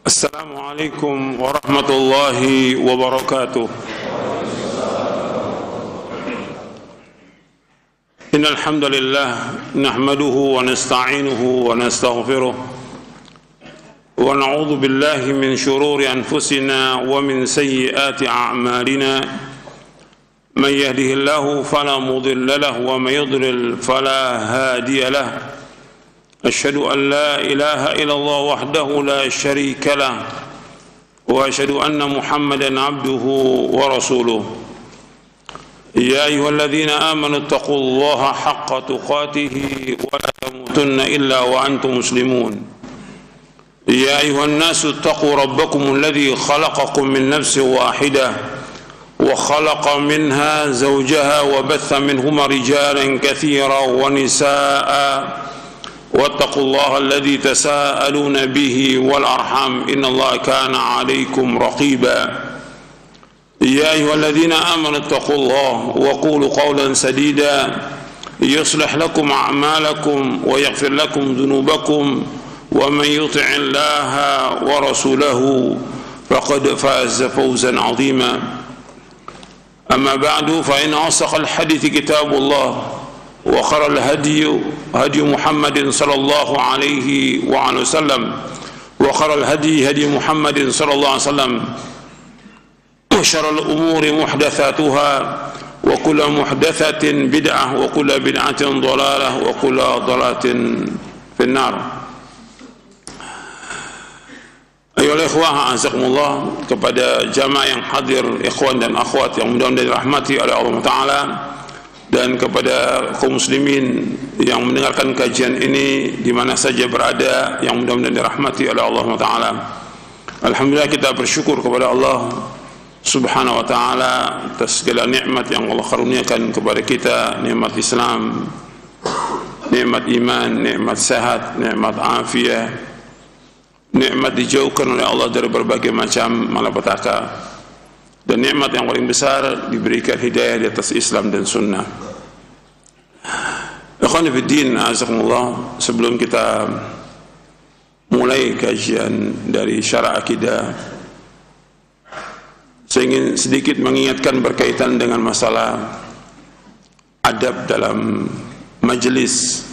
Assalamualaikum warahmatullahi wabarakatuh. Innal hamdalillah nahmaduhu wa nasta'inuhu wa nastaghfiruh wa na'udzu billahi min shururi anfusina wa min sayyiati a'malina. Man yahdihillahu fala mudilla lahu wa man yudlil fala hadiya lahu. أشهد أن لا إله إلا الله وحده لا شريك له وأشهد أن محمدا عبده ورسوله يا أيها الذين آمنوا اتقوا الله حق تقاته ولا تموتن إلا وأنتم مسلمون يا أيها الناس اتقوا ربكم الذي خلقكم من نفس واحدة وخلق منها زوجها وبث منهما رجالا كثيرا ونساء واتقوا الله الذي تساءلون به والأرحام إن الله كان عليكم رقيبا يا أيها الذين آمنوا اتقوا الله وقولوا قولا سديدا يصلح لكم أعمالكم ويغفر لكم ذنوبكم ومن يطع الله ورسوله فقد فاز فوزا عظيما أما بعد فإن أصدق الحديث كتاب الله وخير الهدي هدي محمد صلى الله عليه وعلى وسلم وخير الهدي هدي محمد صلى الله عليه وسلم وشر الأمور محدثاتها وكل محدثة بدعة وكل بدعة ضلالة وكل ضلالة في النار. Ayolah ikhwah azakumullah, kepada jamaah yang hadir, ikhwan dan akhwat yang mudah-mudahan dirahmati oleh Allah Ta'ala, dan kepada kaum muslimin yang mendengarkan kajian ini di mana saja berada yang mudah-mudahan dirahmati oleh Allah Ta'ala. Alhamdulillah, kita bersyukur kepada Allah Subhanahu wa Ta'ala atas segala nikmat yang Allah karuniakan kepada kita, nikmat Islam, nikmat iman, nikmat sehat, nikmat afiat, nikmat dijauhkan oleh Allah dari berbagai macam malapetaka, dan nikmat yang paling besar diberikan hidayah di atas Islam dan sunnah. Ikhwan fiddin, azakumullah, sebelum kita mulai kajian dari syarah akidah, saya ingin sedikit mengingatkan berkaitan dengan masalah adab dalam majelis.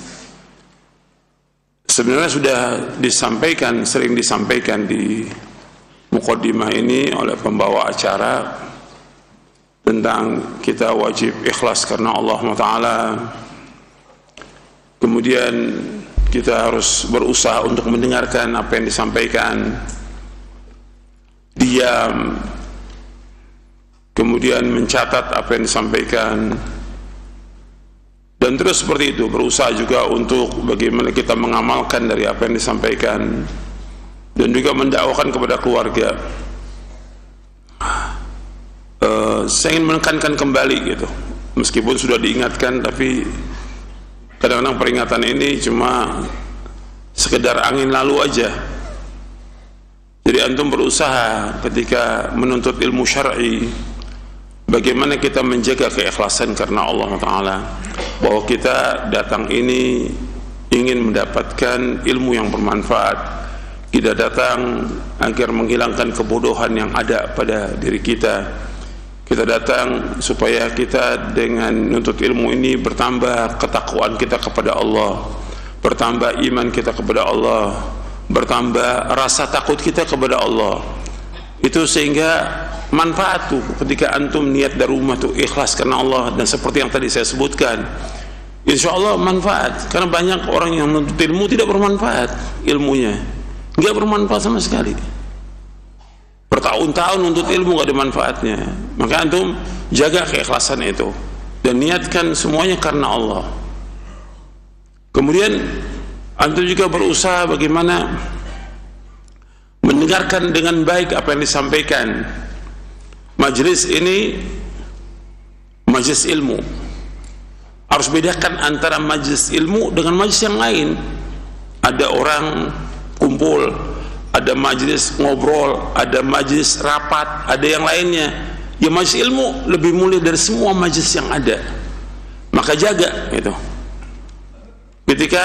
Sebenarnya sudah disampaikan, sering disampaikan di muqaddimah ini oleh pembawa acara tentang kita wajib ikhlas karena Allah Ta'ala. Kemudian kita harus berusaha untuk mendengarkan apa yang disampaikan, diam, kemudian mencatat apa yang disampaikan, dan terus seperti itu, berusaha juga untuk bagaimana kita mengamalkan dari apa yang disampaikan, dan juga mendakwakan kepada keluarga. Saya ingin menekankan kembali gitu, meskipun sudah diingatkan, tapi kadang-kadang peringatan ini cuma sekedar angin lalu aja. Jadi antum berusaha ketika menuntut ilmu syar'i, bagaimana kita menjaga keikhlasan karena Allah Ta'ala, bahwa kita datang ini ingin mendapatkan ilmu yang bermanfaat. Kita datang agar menghilangkan kebodohan yang ada pada diri kita. Kita datang supaya kita dengan menuntut ilmu ini bertambah ketakwaan kita kepada Allah, bertambah iman kita kepada Allah, bertambah rasa takut kita kepada Allah. Itu sehingga manfaat tuh ketika antum niat dari rumah tuh ikhlas karena Allah, dan seperti yang tadi saya sebutkan, insya Allah manfaat. Karena banyak orang yang menuntut ilmu tidak bermanfaat ilmunya, nggak bermanfaat sama sekali. Bertahun-tahun untuk ilmu nggak ada manfaatnya. Maka antum jaga keikhlasan itu dan niatkan semuanya karena Allah. Kemudian antum juga berusaha bagaimana mendengarkan dengan baik apa yang disampaikan. Majelis ini majelis ilmu. Harus bedakan antara majelis ilmu dengan majelis yang lain. Ada orang kumpul, ada majelis ngobrol, ada majelis rapat, ada yang lainnya. Ya, majelis ilmu lebih mulia dari semua majelis yang ada. Maka jaga itu. Ketika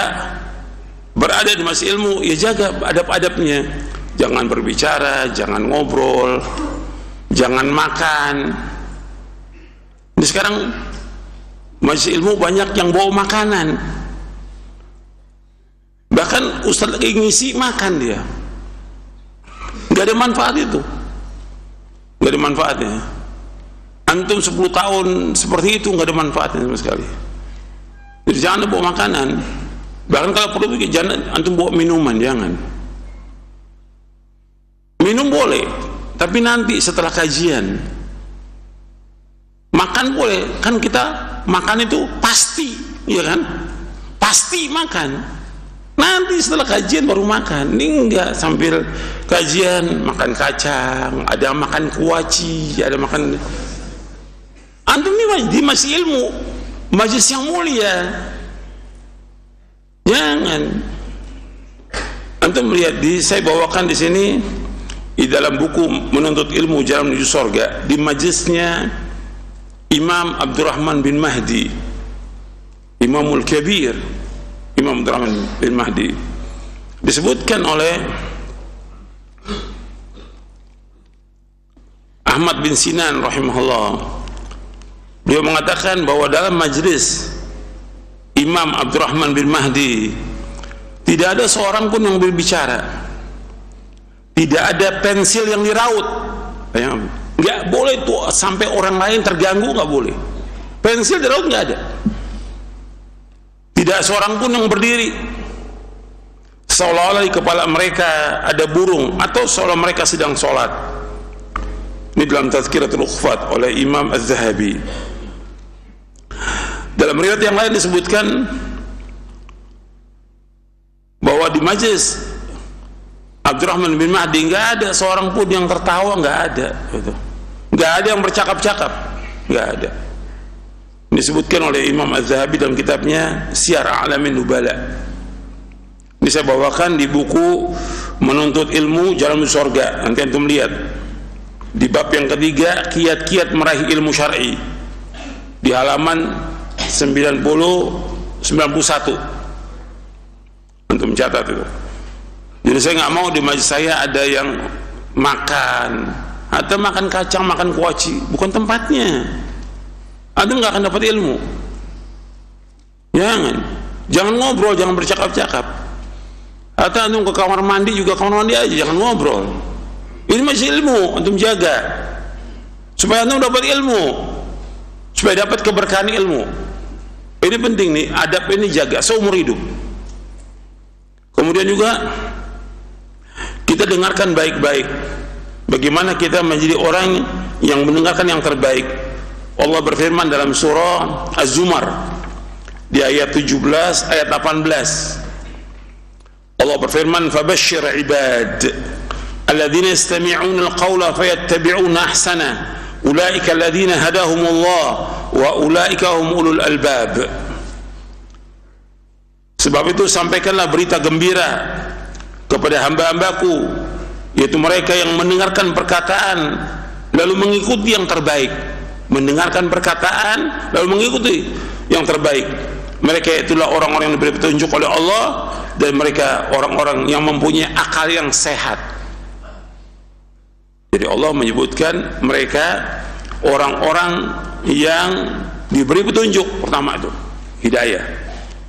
berada di majelis ilmu, ya jaga adab-adabnya. Jangan berbicara, jangan ngobrol, jangan makan. Ini sekarang majelis ilmu banyak yang bawa makanan. Bahkan ustaz lagi ngisi makan dia. Nggak ada manfaat itu. Nggak ada manfaatnya. Antum 10 tahun seperti itu nggak ada manfaatnya sama sekali. Jadi jangan bawa makanan. Bahkan kalau perlu jangan antum bawa minuman, jangan. Minum boleh, tapi nanti setelah kajian. Makan boleh, kan kita makan itu pasti, ya kan? Pasti makan. Nanti setelah kajian baru makan. Ini enggak, sambil kajian makan kacang, ada makan kuaci, ada makan. Antum ini di majelis ilmu, majelis yang mulia. Jangan. Antum melihat saya bawakan di sini di dalam buku Menuntut Ilmu Jalan Menuju Surga, di majelisnya Imam Abdurrahman bin Mahdi, Imamul Kabir, Imam Abdurrahman bin Mahdi, disebutkan oleh Ahmad bin Sinan rahimahullah. Beliau mengatakan bahwa dalam majelis Imam Abdurrahman bin Mahdi tidak ada seorang pun yang berbicara, tidak ada pensil yang diraut. Nggak boleh tuh sampai orang lain terganggu, nggak boleh. Pensil diraut nggak ada. Tidak seorang pun yang berdiri seolah-olah di kepala mereka ada burung, atau seolah mereka sedang sholat. Ini dalam Tazkiratul Ukhfat oleh Imam Az-Zahabi. Dalam riwayat yang lain disebutkan bahwa di majelis Abdurrahman bin Mahdi nggak ada seorang pun yang tertawa, nggak ada, nggak ada yang bercakap-cakap, nggak ada. Disebutkan oleh Imam Az-Zahabi dalam kitabnya Syiar A'lamin Nubala. Ini saya bawakan di buku Menuntut Ilmu Jalan Menuju Surga. Nanti antum lihat di bab yang ketiga, kiat-kiat meraih ilmu syar'i, di halaman 91. Antum catat itu. Jadi saya nggak mau di majelis saya ada yang makan atau makan kacang, makan kuaci, bukan tempatnya. Antum nggak akan dapat ilmu. Jangan ngobrol, jangan bercakap-cakap. Atau antum ke kamar mandi juga, kamar mandi aja, jangan ngobrol. Ini masih ilmu, antum jaga supaya antum dapat ilmu, supaya dapat keberkahan ilmu. Ini penting nih, adab ini jaga seumur hidup. Kemudian juga kita dengarkan baik-baik bagaimana kita menjadi orang yang mendengarkan yang terbaik. Allah berfirman dalam surah Az-Zumar di ayat 17 ayat 18. Allah berfirman, "Fabashshir 'ibad alladzina yastami'una al-qawla fayattabi'una ahsana ulaika alladzina hadahumullah wa ulaika hum ulul albab." Sebab itu sampaikanlah berita gembira kepada hamba-hambaku, yaitu mereka yang mendengarkan perkataan lalu mengikuti yang terbaik. Mendengarkan perkataan lalu mengikuti yang terbaik. Mereka itulah orang-orang yang diberi petunjuk oleh Allah, dan mereka orang-orang yang mempunyai akal yang sehat. Jadi Allah menyebutkan mereka orang-orang yang diberi petunjuk. Pertama itu hidayah.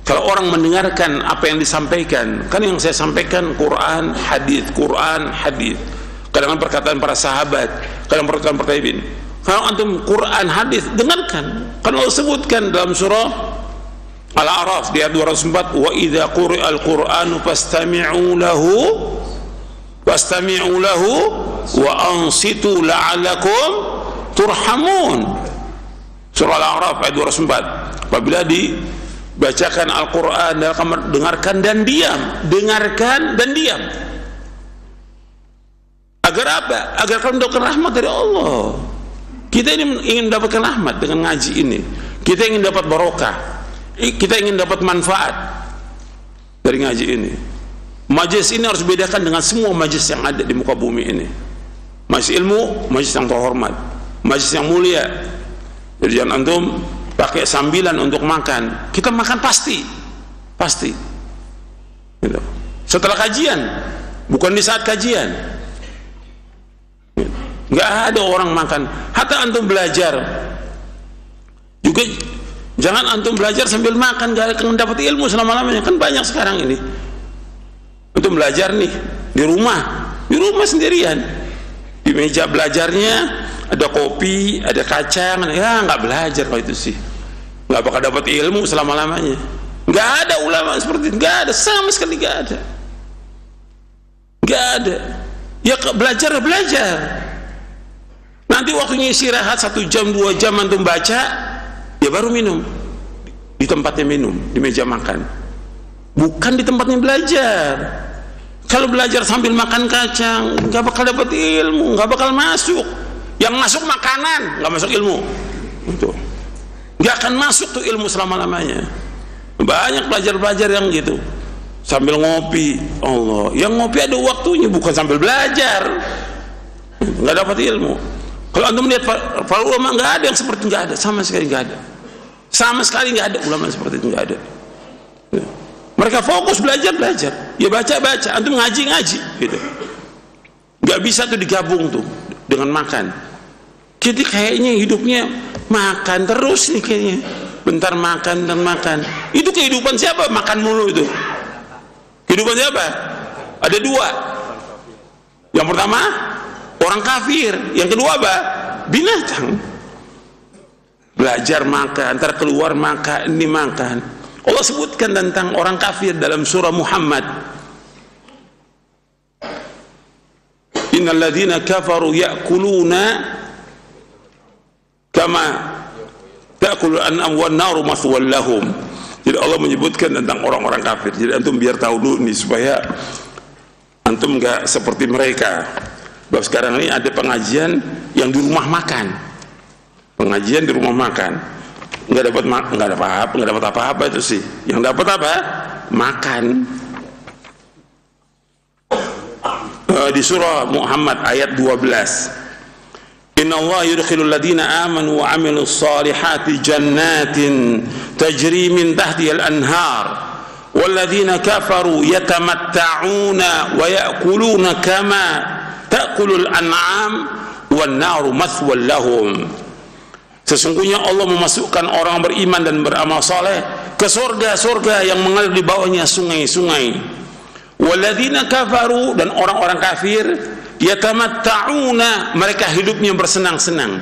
Kalau orang mendengarkan apa yang disampaikan, kan yang saya sampaikan Quran, hadis, Quran, hadis. Kadang-kadang perkataan para sahabat, kadang perkataan para tabi'in. Kalau antum Quran, hadis, dengarkan. Kan Allah sebutkan dalam surah Al-A'raf di ayat 204, "Wa idza quri'al Qur'anu fastami'u lahu wa ansitu la'allakum turhamun." Surah Al-A'raf ayat 204. Apabila dibacakan Al-Quran, dengarkan dan diam. Dengarkan dan diam. Agar apa? Agar kamu mendapatkan rahmat dari Allah. Kita ini ingin mendapatkan rahmat dengan ngaji ini. Kita ingin dapat barokah. Kita ingin dapat manfaat dari ngaji ini. Majelis ini harus bedakan dengan semua majelis yang ada di muka bumi ini. Majelis ilmu, majelis yang terhormat, majelis yang mulia. Jadi jangan antum pakai sambilan untuk makan. Kita makan pasti. Gitu. Setelah kajian bukan di saat kajian. Nggak ada orang makan. Hatta antum belajar juga jangan antum belajar sambil makan, nggak akan dapat ilmu selama-lamanya. Kan banyak sekarang ini antum belajar nih di rumah sendirian, di meja belajarnya ada kopi, ada kacang, ya nggak belajar kalau itu sih, nggak bakal dapat ilmu selama-lamanya. Nggak ada ulama seperti itu, nggak ada, sama sekali nggak ada, nggak ada. Ya belajar. Nanti waktunya istirahat 1 jam 2 jam antum baca, ya baru minum di tempatnya, minum di meja makan, bukan di tempatnya belajar. Kalau belajar sambil makan kacang, nggak bakal dapat ilmu, nggak bakal masuk. Yang masuk makanan, nggak masuk ilmu. Itu nggak akan masuk tuh ilmu selama-lamanya. Banyak pelajar-pelajar yang gitu sambil ngopi. Allah, yang ngopi ada waktunya, bukan sambil belajar, nggak dapat ilmu. Kalau antum melihat para ulama, nggak ada yang seperti, nggak ada, sama sekali nggak ada, sama sekali nggak ada ulama seperti itu, nggak ada. Mereka fokus belajar, ya baca, antum ngaji, gitu. Nggak bisa tuh digabung tuh dengan makan. Jadi kayaknya hidupnya makan terus nih kayaknya, bentar makan dan makan. Itu kehidupan siapa? Makan mulu itu. Kehidupan siapa? Ada 2. Yang pertama orang kafir, yang kedua apa? Binatang. Belajar makan, ntar keluar makan, ini makan. Allah sebutkan tentang orang kafir dalam surah Muhammad. Innal ladzina kafaru ya'kuluna kama ta'kulul an'am wan naru mathwal lahum. Jadi Allah menyebutkan tentang orang-orang kafir. Jadi antum biar tahu dulu nih, supaya antum enggak seperti mereka. Bahwa sekarang ini ada pengajian yang di rumah makan, pengajian di rumah makan, nggak dapat apa-apa itu sih. Yang dapat apa? Makan. Di surah Muhammad ayat 12, Inna Allah yudkhilul ladina amanu wa amilus salihati jannatin tajri min tahtiha al-anhar walladzina kafaru yatamatta'una wa ya'kuluna kama ta'kulul an'am wan naru mathwal lahum. Sesungguhnya Allah memasukkan orang beriman dan beramal saleh ke surga-surga yang mengalir di bawahnya sungai-sungai. Walladzina kafaru, dan orang-orang kafir, yatamatta'una, mereka hidupnya bersenang-senang,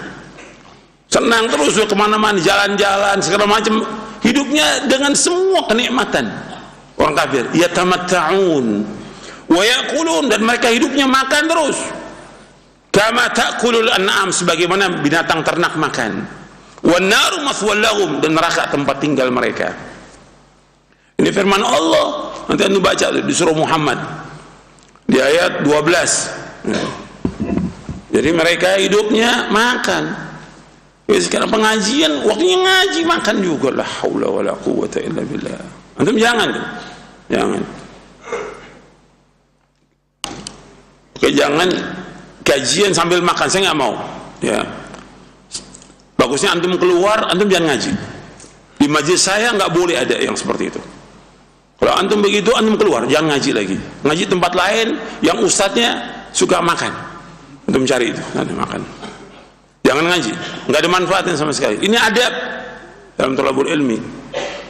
senang terus kemana-mana, jalan-jalan segala macam, hidupnya dengan semua kenikmatan. Orang kafir yatamatta'un wa ya'kulun, dan mereka hidupnya makan terus, kama ta'kulul an'am, sebagaimana binatang ternak makan. Wan naru mathwal lahum, dan neraka tempat tinggal mereka. Ini firman Allah. Nanti anda baca di surah Muhammad di ayat 12. Jadi mereka hidupnya makan. Sekarang pengajian waktunya ngaji, makan juga. La haula wala quwwata illa billah. Antum jangan. Oke, jangan kajian sambil makan, saya nggak mau. Ya, bagusnya antum keluar, antum jangan ngaji. Di majelis saya nggak boleh ada yang seperti itu. Kalau antum begitu, antum keluar, jangan ngaji lagi. Ngaji tempat lain yang ustadznya suka makan, antum cari itu, nanti makan. Jangan ngaji, nggak ada manfaatnya sama sekali. Ini adab dalam thalabul ilmi.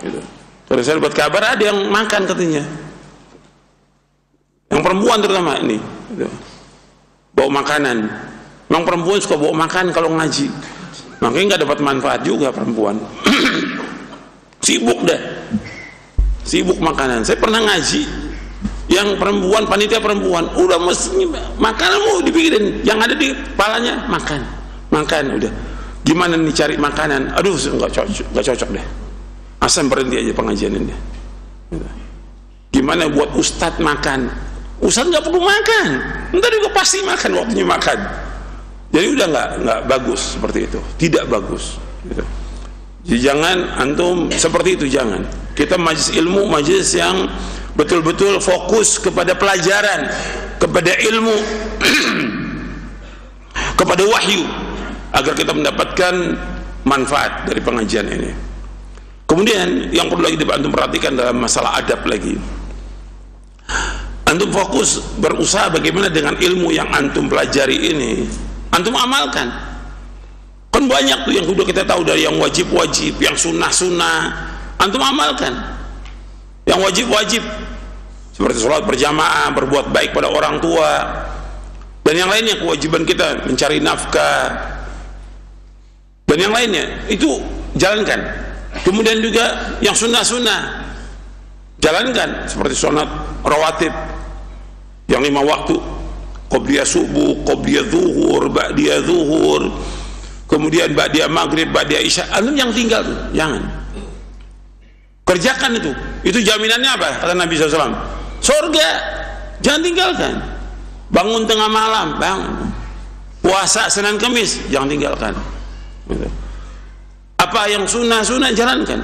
Gitu. Kalau saya dapat kabar ada yang makan katanya, yang perempuan terutama ini, gitu, bawa makanan. Memang perempuan suka bawa makan kalau ngaji, makanya nggak dapat manfaat juga perempuan. Sibuk dah. Sibuk makanan. Saya pernah ngaji yang perempuan, panitia perempuan, udah mestinya makanan mau dipikirin, yang ada di kepalanya makan, udah. Gimana nih cari makanan? Aduh, nggak cocok deh. Asal berhenti aja pengajian ini. Gimana buat ustadz makan? Ustadz nggak perlu makan, ntar juga pasti makan waktunya makan. Jadi udah nggak bagus seperti itu, tidak bagus. Gitu. Jadi jangan antum seperti itu, jangan. Kita majelis ilmu, majelis yang betul-betul fokus kepada pelajaran, kepada ilmu, kepada wahyu, agar kita mendapatkan manfaat dari pengajian ini. Kemudian yang perlu lagi antum perhatikan dalam masalah adab lagi, Antum fokus berusaha bagaimana dengan ilmu yang antum pelajari ini antum amalkan. Kan banyak tuh yang sudah kita tahu dari yang wajib-wajib, yang sunnah-sunnah, antum amalkan. Yang wajib-wajib seperti sholat berjamaah, berbuat baik pada orang tua, dan yang lainnya kewajiban kita mencari nafkah dan yang lainnya itu jalankan. Kemudian juga yang sunnah-sunnah jalankan seperti sholat rawatib yang 5 waktu, qobliyah subuh, qobliyah zuhur, ba'diyah zuhur, kemudian ba'diyah maghrib, ba'diyah isya. Antum yang tinggal tuh, jangan. Kerjakan itu jaminannya apa? Kata Nabi SAW, surga. Jangan tinggalkan. Bangun tengah malam, bangun. Puasa Senin Kamis, jangan tinggalkan. Apa yang sunnah-sunnah jalankan.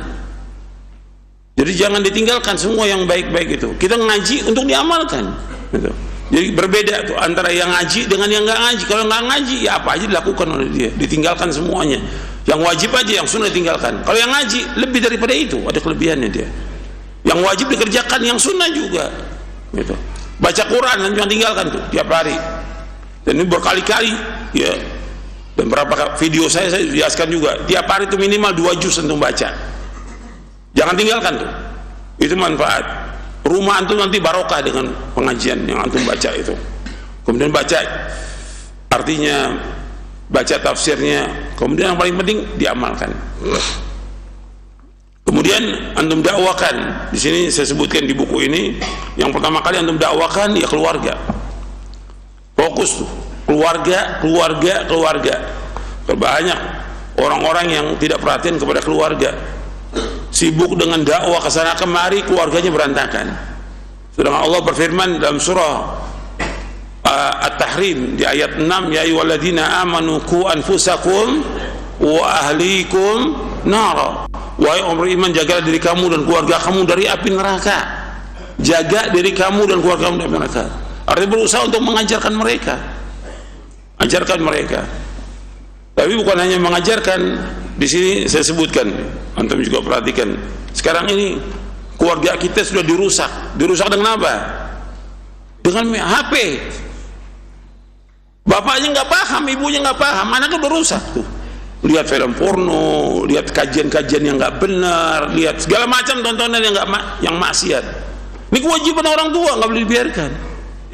Jadi jangan ditinggalkan semua yang baik-baik itu. Kita ngaji untuk diamalkan. Gitu. Jadi berbeda tuh antara yang ngaji dengan yang nggak ngaji. Kalau nggak ngaji, ya apa aja dilakukan oleh dia, ditinggalkan semuanya. Yang wajib aja, yang sunnah tinggalkan. Kalau yang ngaji lebih daripada itu, ada kelebihannya dia. Yang wajib dikerjakan, yang sunnah juga. Gitu. Baca Quran dan jangan tinggalkan tuh tiap hari. Dan ini berkali-kali, ya. Dan beberapa video saya jelaskan juga. Tiap hari itu minimal 2 juz untuk baca. Jangan tinggalkan tuh. Itu manfaat. Rumah antum nanti barokah dengan pengajian yang antum baca itu. Kemudian baca artinya, baca tafsirnya, kemudian yang paling penting diamalkan. Kemudian antum dakwakan. Di sini saya sebutkan di buku ini, yang pertama kali antum dakwakan ya keluarga. Fokus tuh, keluarga. Banyak orang-orang yang tidak perhatian kepada keluarga. Sibuk dengan dakwah kesana kemari, keluarganya berantakan. Sedangkan Allah berfirman dalam surah At-Tahrim di ayat 6, ya ayyuhalladzina amanu qu anfusakum wa ahlikum nara. Wahai orang beriman, jagalah diri kamu dan keluarga kamu dari api neraka. Jaga diri kamu dan keluarga kamu dari api neraka. Artinya berusaha untuk mengajarkan mereka. Ajarkan mereka. Tapi bukan hanya mengajarkan. Di sini saya sebutkan, antum juga perhatikan. Sekarang ini keluarga kita sudah dirusak. Dirusak dengan apa? Dengan HP. Bapaknya nggak paham, ibunya nggak paham, anaknya berusak tuh. Lihat film porno, lihat kajian-kajian yang nggak benar, lihat segala macam tontonan yang yang maksiat. Ini kewajiban orang tua, nggak boleh dibiarkan.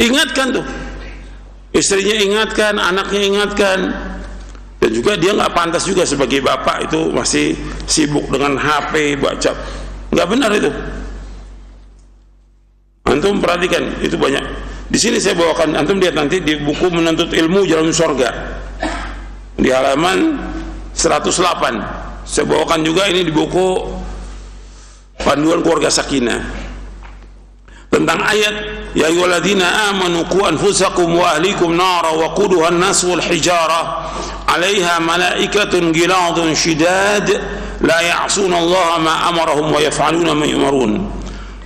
Ingatkan tuh, istrinya ingatkan, anaknya ingatkan. Dan juga dia nggak pantas juga sebagai bapak itu masih sibuk dengan HP, baca, nggak benar itu. Antum perhatikan, itu banyak. Di sini saya bawakan, antum lihat nanti di buku Menuntut Ilmu Jalan Surga di halaman 108. Saya bawakan juga ini di buku Panduan Keluarga Sakinah tentang ayat ya ayyuhalladzina amanu qu anfusakum wa ahlikum nara wa quduha an-nas wal hijarah 'alaiha malaikatun ghiladun shidad la ya'suna Allah ma amarahum wa yaf'aluna ma yu'marun.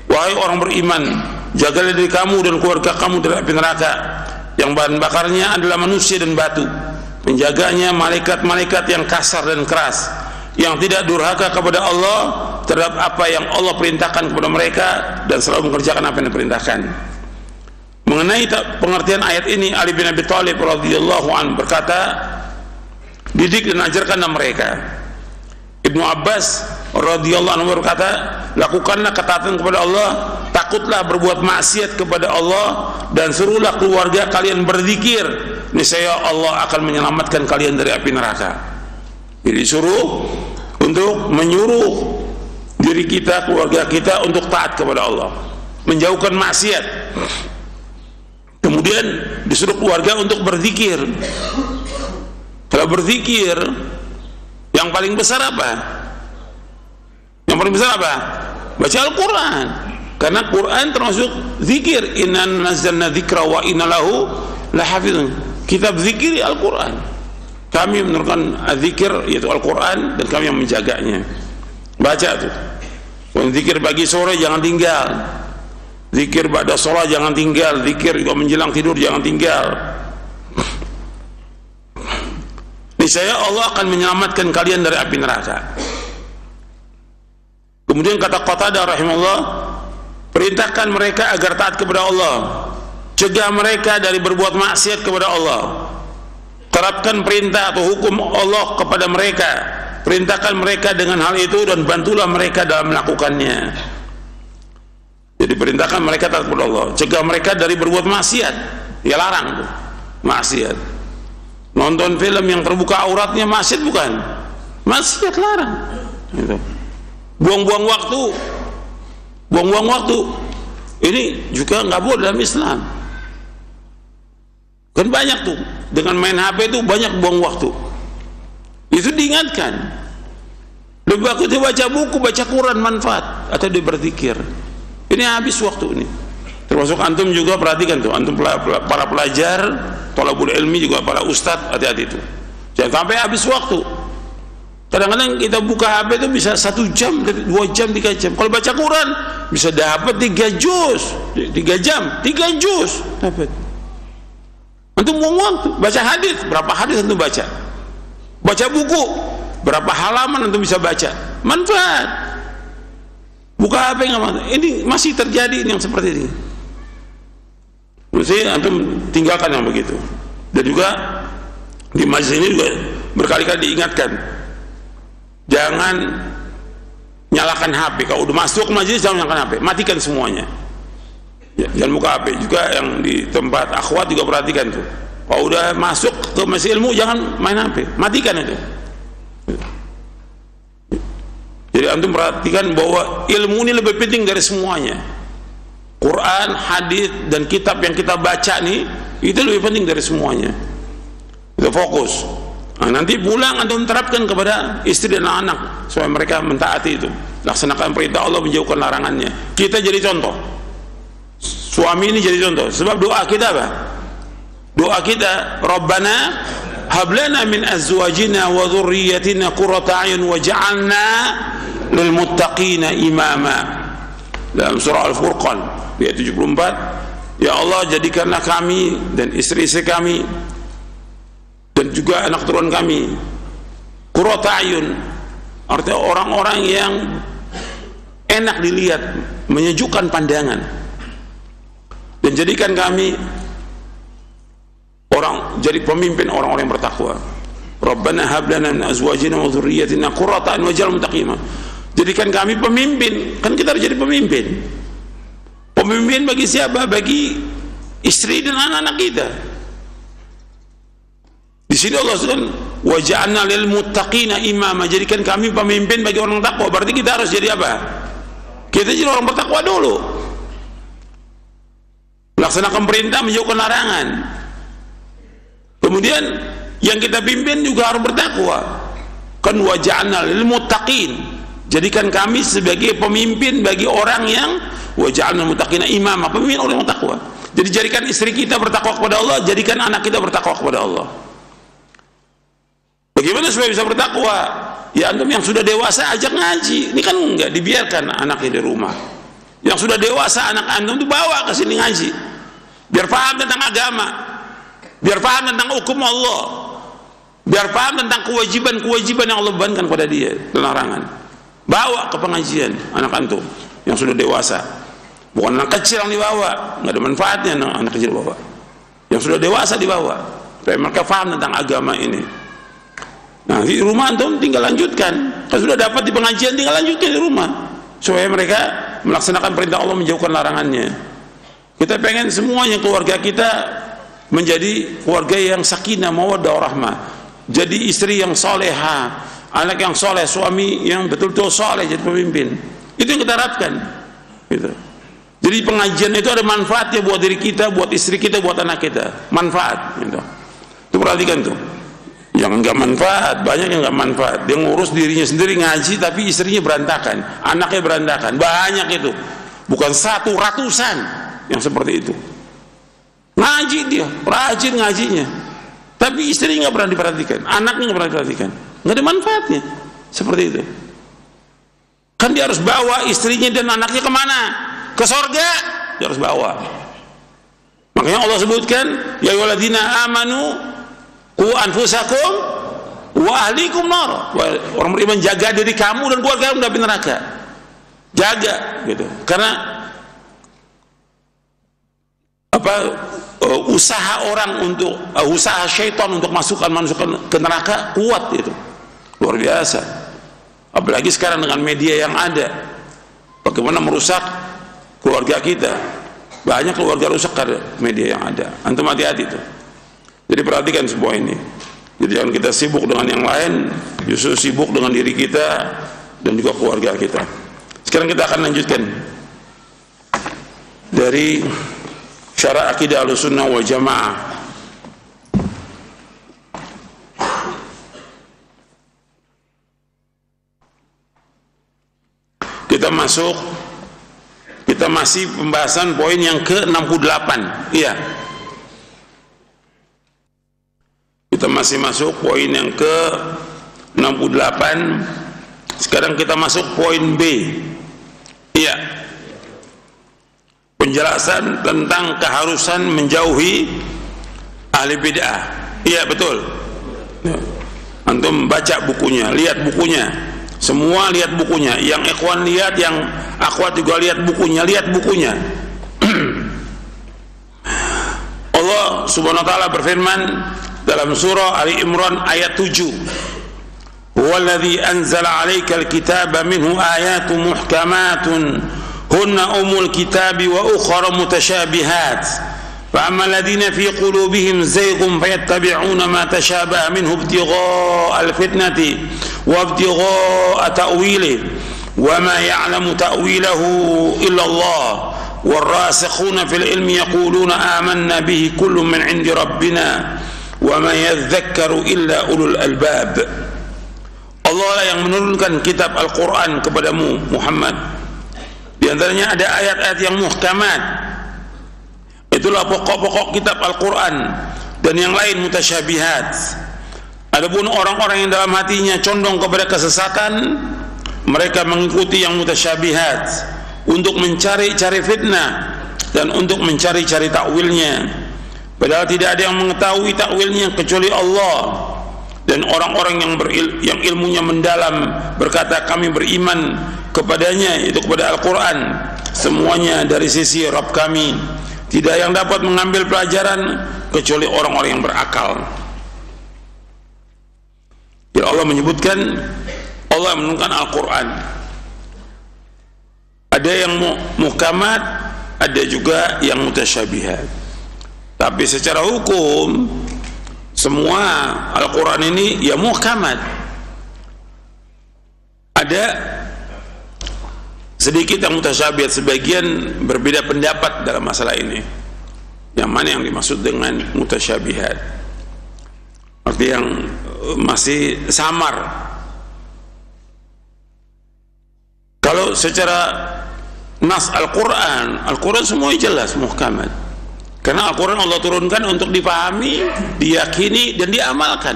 Wahai orang beriman, jagalah diri kamu dan keluarga kamu dari api neraka yang bahan bakarnya adalah manusia dan batu. Penjaganya malaikat-malaikat yang kasar dan keras, yang tidak durhaka kepada Allah terhadap apa yang Allah perintahkan kepada mereka dan selalu mengerjakan apa yang diperintahkan. Mengenai pengertian ayat ini, Ali bin Abi Thalib radhiyallahu anhu berkata, didik dan ajarkanlah mereka. Ibnu Abbas radhiyallahu anhu berkata, lakukanlah ketaatan kepada Allah, takutlah berbuat maksiat kepada Allah, dan suruhlah keluarga kalian berzikir, niscaya Allah akan menyelamatkan kalian dari api neraka. Jadi suruh untuk menyuruh diri kita, keluarga kita untuk taat kepada Allah, menjauhkan maksiat. Kemudian disuruh keluarga untuk berzikir. Kalau berzikir, yang paling besar apa? Yang paling besar apa? Baca Al-Quran. Karena Quran termasuk zikir. Inna nazzalna dzikra wa inna lahu lahafizun. Kitab zikir Al-Quran. Kami menurunkan zikir yaitu Al-Quran dan kami yang menjaganya. Baca tuh. Zikir pagi sore jangan tinggal. Zikir pada sholat jangan tinggal. Zikir juga menjelang tidur jangan tinggal. Niscaya Allah akan menyelamatkan kalian dari api neraka. Kemudian kata Qatadah rahimahullah, Perintahkan mereka agar taat kepada Allah, cegah mereka dari berbuat maksiat kepada Allah. Terapkan perintah atau hukum Allah kepada mereka, perintahkan mereka dengan hal itu dan bantulah mereka dalam melakukannya. Jadi perintahkan mereka taat kepada Allah, cegah mereka dari berbuat maksiat. Ya larang tuh maksiat. Nonton film yang terbuka auratnya maksiat bukan? Maksiat, larang. Gitu. Buang-buang waktu, buang-buang waktu. Ini juga nggak boleh dalam Islam. Kan banyak tuh dengan main HP itu banyak buang waktu. Itu diingatkan. Lebih bagus dia baca buku, baca Quran, manfaat, atau dia berzikir. Ini habis waktu ini. Termasuk antum juga perhatikan tuh, antum para pelajar, thalabul ilmi juga para ustadz, hati-hati itu. Jangan sampai habis waktu. Kadang-kadang kita buka HP itu bisa 1 jam, 2 jam, 3 jam. Kalau baca Quran bisa dapat 3 juz, 3 jam, 3 juz dapat. Antum buang waktu. Baca hadis, berapa hadis antum baca? Baca buku, berapa halaman antum bisa baca? Manfaat. Buka HP nggak manfaat. Ini masih terjadi yang seperti ini. Mesti antum tinggalkan yang begitu. Dan juga di majlis ini juga berkali-kali diingatkan, jangan nyalakan HP. Kalau udah masuk majlis jangan nyalakan HP, matikan semuanya. Ya, jangan buka HP. Juga yang di tempat akhwat juga perhatikan tuh. Kalau udah masuk ke majlis ilmu jangan main HP, matikan itu. Jadi antum perhatikan bahwa ilmu ini lebih penting dari semuanya. Quran, hadis dan kitab yang kita baca nih itu lebih penting dari semuanya. Itu fokus. Nah, nanti pulang antum terapkan kepada istri dan anak supaya mereka mentaati itu. Laksanakan perintah Allah, menjauhkan larangannya. Kita jadi contoh. Suami ini jadi contoh. Sebab doa kita apa? Doa kita, Rabbana hab lana min azwajina wa dhurriyyatina qurrata a'yun waj'alna lil muttaqina imama. Dalam surah Al-Furqan ayat 74, ya Allah jadikanlah kami dan istri-istri kami dan juga anak turun kami qurrata a'yun, artinya orang-orang yang enak dilihat, menyejukkan pandangan, dan jadikan kami orang jadi pemimpin orang-orang yang bertakwa. Rabbana hab lana min azwajina wa dhurriyyatina qurrata a'yun waj'alna muttaqina. Jadikan kami pemimpin. Kan kita harus jadi pemimpin. Pemimpin bagi siapa? Bagi istri dan anak-anak kita. Di sini Allah sebutkan waja'alna lil muttaqina imama, jadikan kami pemimpin bagi orang takwa. Berarti kita harus jadi apa? Kita jadi orang bertakwa dulu. Laksanakan perintah, menjauhkan larangan. Kemudian yang kita pimpin juga harus bertakwa. Kan waja'alna lil muttaqin, jadikan kami sebagai pemimpin bagi orang yang waja'alna muttaqina imama, pemimpin orang yang bertakwa. Jadi jadikan istri kita bertakwa kepada Allah, jadikan anak kita bertakwa kepada Allah. Bagaimana supaya bisa bertakwa? Ya antum yang sudah dewasa ajak ngaji. Ini kan enggak dibiarkan anaknya di rumah. Yang sudah dewasa anak antum itu bawa ke sini ngaji. Biar paham tentang agama. Biar paham tentang hukum Allah. Biar paham tentang kewajiban-kewajiban yang Allah bebankan kepada dia dan larangan. Bawa ke pengajian anak antum yang sudah dewasa. Bukan anak kecil yang dibawa, nggak ada manfaatnya anak kecil bawa. Yang sudah dewasa dibawa, supaya mereka paham tentang agama ini. Nah di rumah antum tinggal lanjutkan. Kalau sudah dapat di pengajian tinggal lanjutkan di rumah, supaya mereka melaksanakan perintah Allah, menjauhkan larangannya. Kita pengen semuanya keluarga kita menjadi keluarga yang sakinah, mawaddah, warahmah. Jadi istri yang soleha, anak yang soleh, suami yang betul-betul soleh jadi pemimpin. Itu yang kita harapkan. Gitu. Jadi pengajian itu ada manfaatnya buat diri kita, buat istri kita, buat anak kita. Manfaat. Gitu. Itu perhatikan tuh. Yang enggak manfaat, banyak yang enggak manfaat. Dia ngurus dirinya sendiri ngaji, tapi istrinya berantakan, anaknya berantakan. Banyak itu. Bukan 100, ratusan yang seperti itu. Ngaji dia, rajin ngajinya. Tapi istrinya enggak pernah diperhatikan, anaknya enggak pernah diperhatikan. Enggak ada manfaatnya. Seperti itu. Kan dia harus bawa istrinya dan anaknya kemana? Ke sorga. Dia harus bawa. Makanya Allah sebutkan, ya ayyuhalladzina amanu qu anfusakum wa ahlikum nar. Orang beriman, jaga diri kamu dan keluarga kamu dari neraka. Jaga gitu. Karena usaha orang untuk usaha syaitan untuk masukkan manusia ke neraka kuat itu, luar biasa. Apalagi sekarang dengan media yang ada, bagaimana merusak keluarga kita. Banyak keluarga rusak karena media yang ada. Antum hati-hati itu. Jadi perhatikan semua ini. Jadi jangan kita sibuk dengan yang lain, justru sibuk dengan diri kita dan juga keluarga kita. Sekarang kita akan lanjutkan dari syarah akidah Ahlussunnah wal Jamaah. Kita masih pembahasan poin yang ke-68. Iya. Kita masih masuk poin yang ke-68. Sekarang kita masuk poin B. Iya. Penjelasan tentang keharusan menjauhi ahli bid'ah. Iya, betul. Antum baca bukunya, lihat bukunya. Semua lihat bukunya. Yang ikhwan lihat, yang akhwat juga lihat bukunya. Lihat bukunya. Allah Subhanahu wa taala berfirman dalam surah Ali Imran ayat 7. Huwallazi anzala 'alaikal kitaba minhu ayatun muhkamatun hunna umul kitabi wa ukhra mutasyabihat. فأما الذين في قلوبهم زيغ فيتبعون ما تشابه منه ابتغاء الفتنة وابتغاء تأويله وما يعلم تأويله إلا الله والراسخون في العلم يقولون آمنا به كل من عند ربنا وما يذكر إلا أولو الألباب. Allah yang menurunkan kitab Al-Quran kepadamu Muhammad. Di antaranya ada ayat-ayat yang muhkamat. Itulah pokok-pokok kitab Al-Quran, dan yang lain mutasyabihat. Adapun orang-orang yang dalam hatinya condong kepada kesesatan, mereka mengikuti yang mutasyabihat untuk mencari-cari fitnah dan untuk mencari-cari takwilnya, padahal tidak ada yang mengetahui takwilnya kecuali Allah. Dan orang-orang yang ilmunya mendalam berkata, kami beriman kepadanya, itu kepada Al-Quran, semuanya dari sisi Rabb kami. Tidak yang dapat mengambil pelajaran kecuali orang-orang yang berakal. Jadi Allah menyebutkan, Allah menurunkan Al-Quran. Ada yang muhkamat, ada juga yang mutasyabihat. Tapi secara hukum, semua Al-Quran ini ya muhkamat. Ada sedikit yang mutasyabihat, sebagian berbeda pendapat dalam masalah ini. Yang mana yang dimaksud dengan mutasyabihat? Arti yang masih samar. Kalau secara nas Al-Quran, Al-Quran semuanya jelas muhkamat. Karena Al-Quran Allah turunkan untuk dipahami, diyakini, dan diamalkan.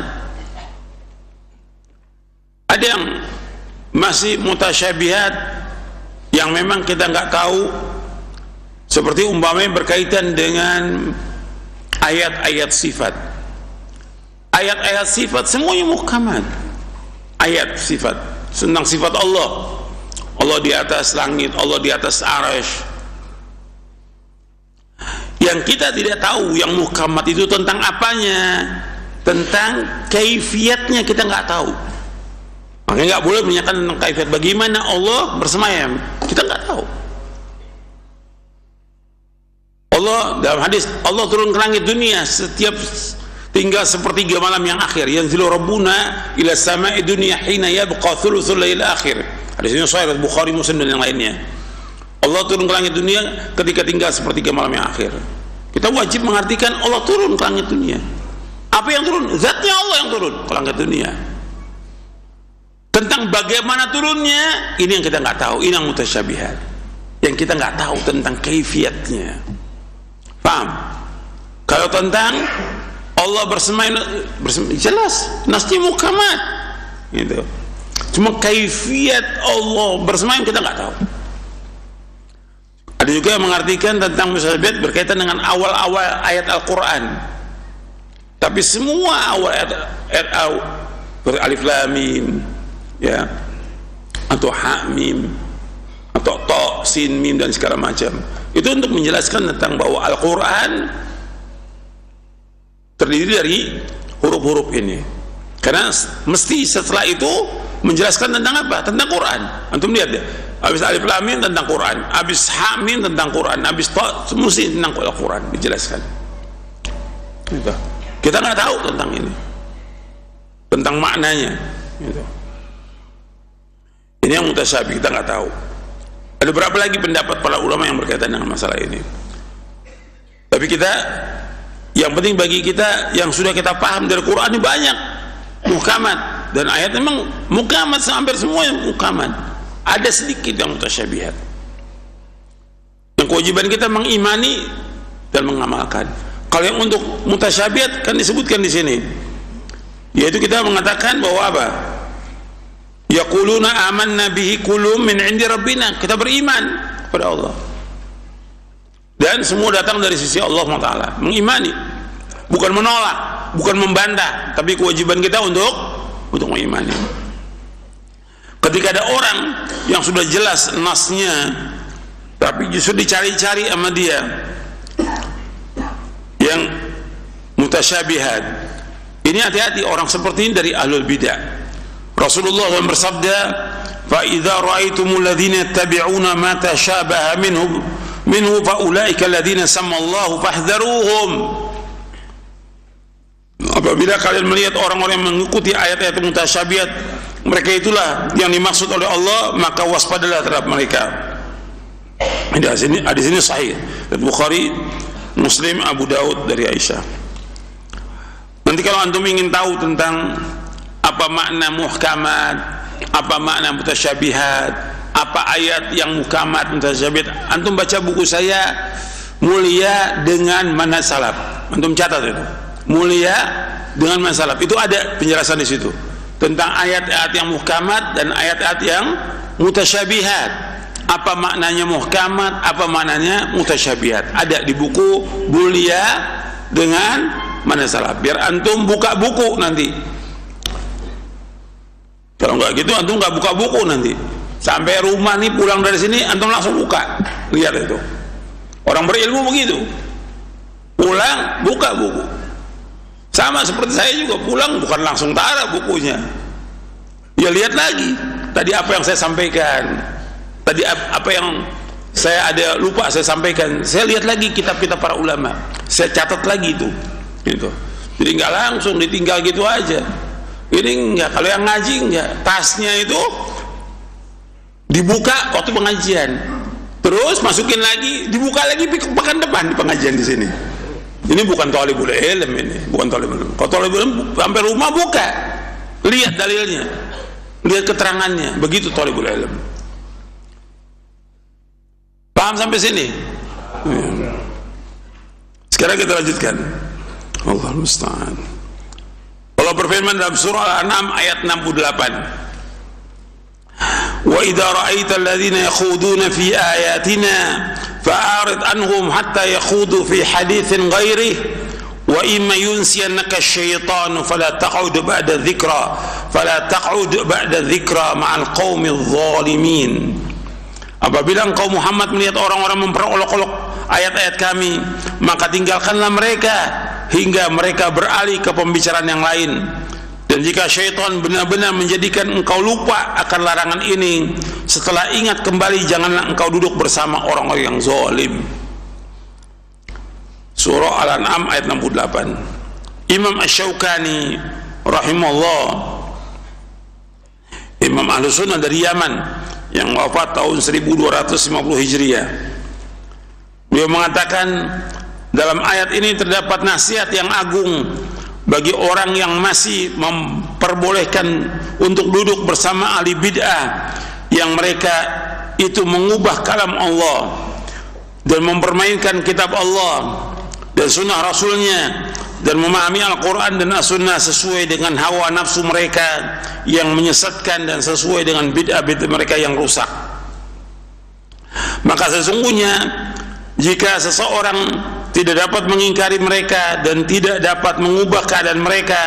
Ada yang masih mutasyabihat, yang memang kita nggak tahu, seperti umpamanya berkaitan dengan ayat-ayat sifat. Ayat-ayat sifat semuanya muhkamat. Ayat sifat tentang sifat Allah. Allah di atas langit, Allah di atas arasy. Yang kita tidak tahu yang muhkamat itu tentang apanya, tentang kaifiatnya kita nggak tahu. Makanya nggak boleh menyatakan tentang kaifiat bagaimana Allah bersemayam, kita nggak tahu. Allah dalam hadis, Allah turun ke langit dunia setiap tinggal sepertiga malam yang akhir. Yanzilu Rabbuna ila sama'i dunya hina yabqa thuluthul lail akhir. Hadisnya sahih Bukhari, Muslim dan yang lainnya. Allah turun ke langit dunia ketika tinggal sepertiga malam yang akhir. Kita wajib mengartikan Allah turun ke langit dunia. Apa yang turun? Zatnya Allah yang turun ke langit dunia. Tentang bagaimana turunnya, ini yang kita nggak tahu. Ini yang mutasyabihat, yang kita nggak tahu tentang kaifiatnya. Paham? Kalau tentang Allah bersemayam, jelas nasnya muhkamat gitu. Cuma kaifiat Allah bersemayam kita nggak tahu. Ada juga yang mengartikan tentang mutasyabihat berkaitan dengan awal-awal ayat Al-Quran. Tapi semua awal ayat alif lam mim, ya, atau ha mim, atau to, sin, mim dan segala macam. Itu untuk menjelaskan tentang bahwa Al-Quran terdiri dari huruf-huruf ini. Karena mesti setelah itu menjelaskan tentang apa? Tentang Quran. Antum lihat ya, habis alif lam mim tentang Quran, habis ha mim tentang Quran, habis ta mesti tentang Al-Quran dijelaskan. Gitu. Kita nggak tahu tentang ini, tentang maknanya. Gitu. Ini yang mutasyabih, kita nggak tahu. Ada berapa lagi pendapat para ulama yang berkaitan dengan masalah ini. Tapi kita, yang penting bagi kita yang sudah kita paham dari Quran ini banyak muhkamat, dan ayat memang muhkamat, hampir semua yang muhkamat. Ada sedikit yang mutasyabihat. Yang kewajiban kita mengimani dan mengamalkan. Kalau yang untuk mutasyabihat kan disebutkan di sini, yaitu kita mengatakan bahwa apa? Yaquluna amanna bihi kullum min indi rabbina. Kita beriman kepada Allah. Dan semua datang dari sisi Allah SWT. Mengimani, bukan menolak, bukan membantah, tapi kewajiban kita untuk mengimani. Ketika ada orang yang sudah jelas nasnya, tapi justru dicari-cari sama dia yang mutasyabihat, ini hati-hati orang seperti ini dari ahlul bidah. Rasulullah SAW bersabda, "Fa idza ra'aitumul ladzina yattabi'una ma tashabaha minhu fa ulaika alladzina sammallahu fahdharuhum." Apabila kalian melihat orang-orang yang mengikuti ayat-ayat mutasyabihat, mereka itulah yang dimaksud oleh Allah, maka waspadalah terhadap mereka. Hadis ini sahih, Bukhari, Muslim, Abu Daud dari Aisyah. Nanti kalau antum ingin tahu tentang apa makna muhkamat, apa makna mutasyabihat, apa ayat yang muhkamat, mutasyabihat, antum baca buku saya Mulia dengan Manhaj Salaf. Antum catat itu, Mulia dengan Manhaj Salaf. Itu ada penjelasan di situ tentang ayat-ayat yang muhkamat dan ayat-ayat yang mutasyabihat. Apa maknanya muhkamat, apa maknanya mutasyabihat, ada di buku Mulia dengan Manhaj Salaf. Biar antum buka buku nanti. Kalau nggak gitu antum nggak buka buku nanti. Sampai rumah nih, pulang dari sini antum langsung buka, lihat itu. Orang berilmu begitu. Pulang buka buku. Sama seperti saya juga, pulang bukan langsung taruh bukunya. Ya lihat lagi. Tadi apa yang saya sampaikan. Tadi apa yang saya ada lupa saya sampaikan. Saya lihat lagi kitab-kitab para ulama. Saya catat lagi itu. Gitu. Jadi nggak langsung ditinggal gitu aja. Ini enggak, kalau yang ngaji enggak, tasnya itu dibuka waktu pengajian, terus masukin lagi, dibuka lagi pekan depan di pengajian di sini. Ini bukan thalibul ilm, ini bukan thalibul ilm. Kalau thalibul ilm sampai rumah buka, lihat dalilnya, lihat keterangannya, begitu thalibul ilm. Paham sampai sini? Sekarang kita lanjutkan. Allahul musta'an. Allah berfirman dalam surah Al-An'am ayat 68, "Wa idza ra'aital ladzina yakhuduna fi ayatina fa'arid anhum hatta yakhudu fi haditsin ghairihi wa imma yunsiyannaka asy-syaitanu fala taq'ud ba'da dzikra ma'al qaumidz zalimin." Apabila engkau Muhammad melihat orang-orang memperolok-olok ayat-ayat kami, maka tinggalkanlah mereka hingga mereka beralih ke pembicaraan yang lain. Dan jika syaitan benar-benar menjadikan engkau lupa akan larangan ini, setelah ingat kembali janganlah engkau duduk bersama orang-orang yang zalim. Surah Al-An'am ayat 68. Imam Asy-Syaukani rahimahullah, Imam Ahlus Sunnah dari Yaman yang wafat tahun 1250 Hijriah, beliau mengatakan dalam ayat ini terdapat nasihat yang agung bagi orang yang masih memperbolehkan untuk duduk bersama ahli bid'ah yang mereka itu mengubah kalam Allah dan mempermainkan kitab Allah dan sunnah Rasulnya dan memahami Al-Quran dan As-Sunnah sesuai dengan hawa nafsu mereka yang menyesatkan dan sesuai dengan bid'ah-bid'ah mereka yang rusak. Maka sesungguhnya jika seseorang tidak dapat mengingkari mereka dan tidak dapat mengubah keadaan mereka,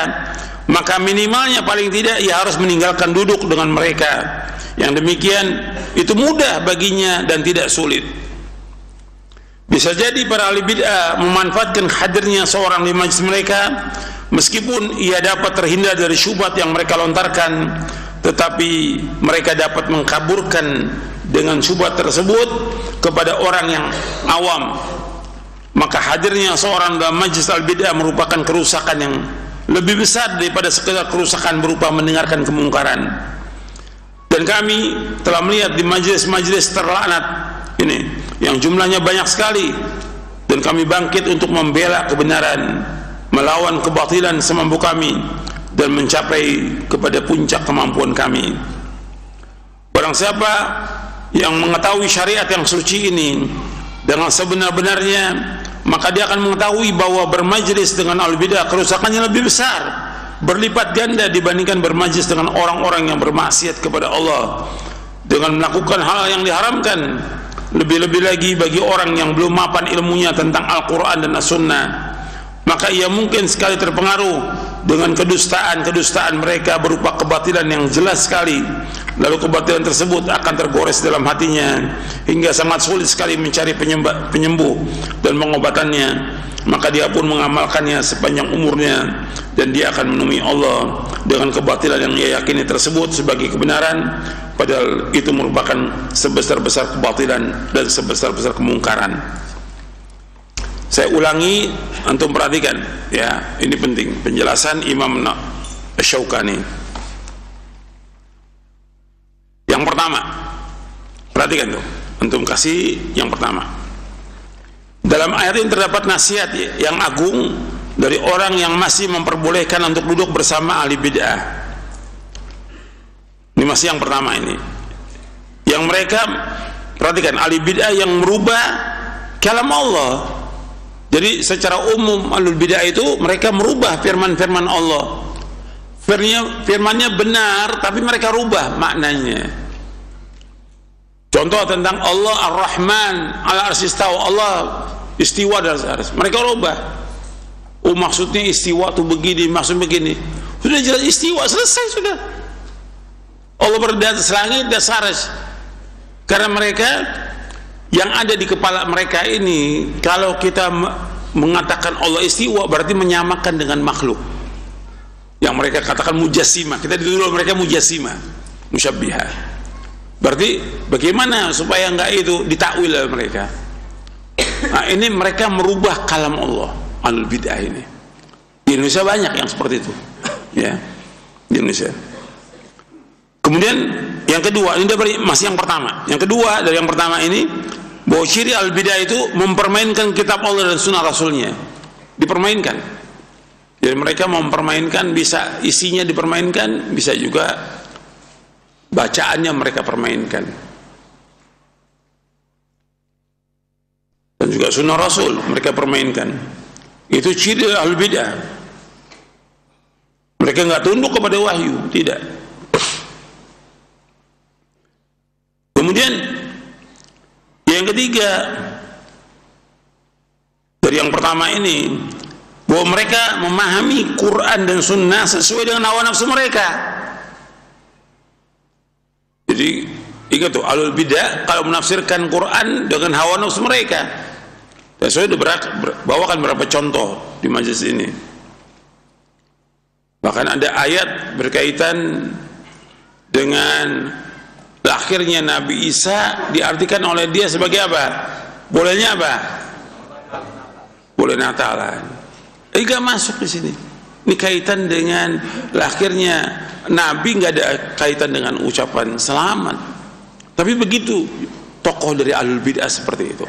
maka minimalnya paling tidak ia harus meninggalkan duduk dengan mereka. Yang demikian itu mudah baginya dan tidak sulit. Bisa jadi para ahli bid'ah memanfaatkan hadirnya seorang di majlis mereka, meskipun ia dapat terhindar dari syubhat yang mereka lontarkan, tetapi mereka dapat mengkaburkan dengan syubhat tersebut kepada orang yang awam. Maka hadirnya seorang dalam majlis al-bid'ah merupakan kerusakan yang lebih besar daripada sekedar kerusakan berupa mendengarkan kemungkaran. Dan kami telah melihat di majlis-majlis terlaknat ini yang jumlahnya banyak sekali, dan kami bangkit untuk membela kebenaran, melawan kebatilan semampu kami, dan mencapai kepada puncak kemampuan kami. Barang siapa yang mengetahui syariat yang suci ini dengan sebenar-benarnya, maka dia akan mengetahui bahwa bermajlis dengan ahli bidah kerusakannya lebih besar, berlipat ganda dibandingkan bermajlis dengan orang-orang yang bermaksiat kepada Allah dengan melakukan hal yang diharamkan. Lebih-lebih lagi bagi orang yang belum mapan ilmunya tentang Al-Quran dan As-Sunnah, maka ia mungkin sekali terpengaruh dengan kedustaan mereka berupa kebatilan yang jelas sekali. Lalu kebatilan tersebut akan tergores dalam hatinya hingga sangat sulit sekali mencari penyembuh dan pengobatannya. Maka dia pun mengamalkannya sepanjang umurnya, dan dia akan menemui Allah dengan kebatilan yang ia yakini tersebut sebagai kebenaran, padahal itu merupakan sebesar-besar kebatilan dan sebesar-besar kemungkaran. Saya ulangi, antum perhatikan ya, ini penting penjelasan Imam Asy-Syaukani. Yang pertama, perhatikan tuh, antum kasih yang pertama. Dalam ayat ini terdapat nasihat yang agung dari orang yang masih memperbolehkan untuk duduk bersama ahli bid'ah. Ini masih yang pertama ini. Yang mereka, perhatikan, ahli bid'ah yang merubah kalam Allah. Jadi secara umum ahli bid'ah itu mereka merubah firman-firman Allah. Firmannya benar, tapi mereka rubah maknanya. Contoh tentang Allah Ar-Rahman Al-Arsy istawa, Allah istiwa dari arsy, mereka rubah. Oh, maksudnya istiwa itu begini, maksud begini. Sudah jelas istiwa, selesai sudah. Allah berada di atas langit dan arsy. Karena mereka yang ada di kepala mereka ini, kalau kita mengatakan Allah istiwa berarti menyamakan dengan makhluk. Yang mereka katakan mujassimah, kita dituduh mereka mujassimah, musyabbihah. Berarti bagaimana supaya enggak itu ditakwil oleh mereka? Nah, ini mereka merubah kalam Allah, al-bid'ah ini. Di Indonesia banyak yang seperti itu, ya, di Indonesia. Kemudian yang kedua, ini masih yang pertama. Yang kedua dari yang pertama ini, bahwa ciri al-bid'ah itu mempermainkan kitab Allah dan sunnah Rasulnya, dipermainkan. Jadi mereka mempermainkan, bisa isinya dipermainkan, bisa juga bacaannya mereka permainkan. Dan juga sunnah Rasul mereka permainkan. Itu ciri ahli bidah. Mereka nggak tunduk kepada wahyu, tidak. Kemudian yang ketiga dari yang pertama ini, bahwa mereka memahami Quran dan sunnah sesuai dengan hawa nafsu mereka. Jadi ingat tuh, ahlul bidah kalau menafsirkan Quran dengan hawa nafsu mereka. Dan saya sudah bawakan beberapa contoh di majelis ini. Bahkan ada ayat berkaitan dengan lahirnya Nabi Isa diartikan oleh dia sebagai apa? Bolehnya apa? Boleh Natalan. Enggak masuk di sini. Ini kaitan dengan lahirnya Nabi, nggak ada kaitan dengan ucapan selamat. Tapi begitu tokoh dari ahlul bid'ah seperti itu.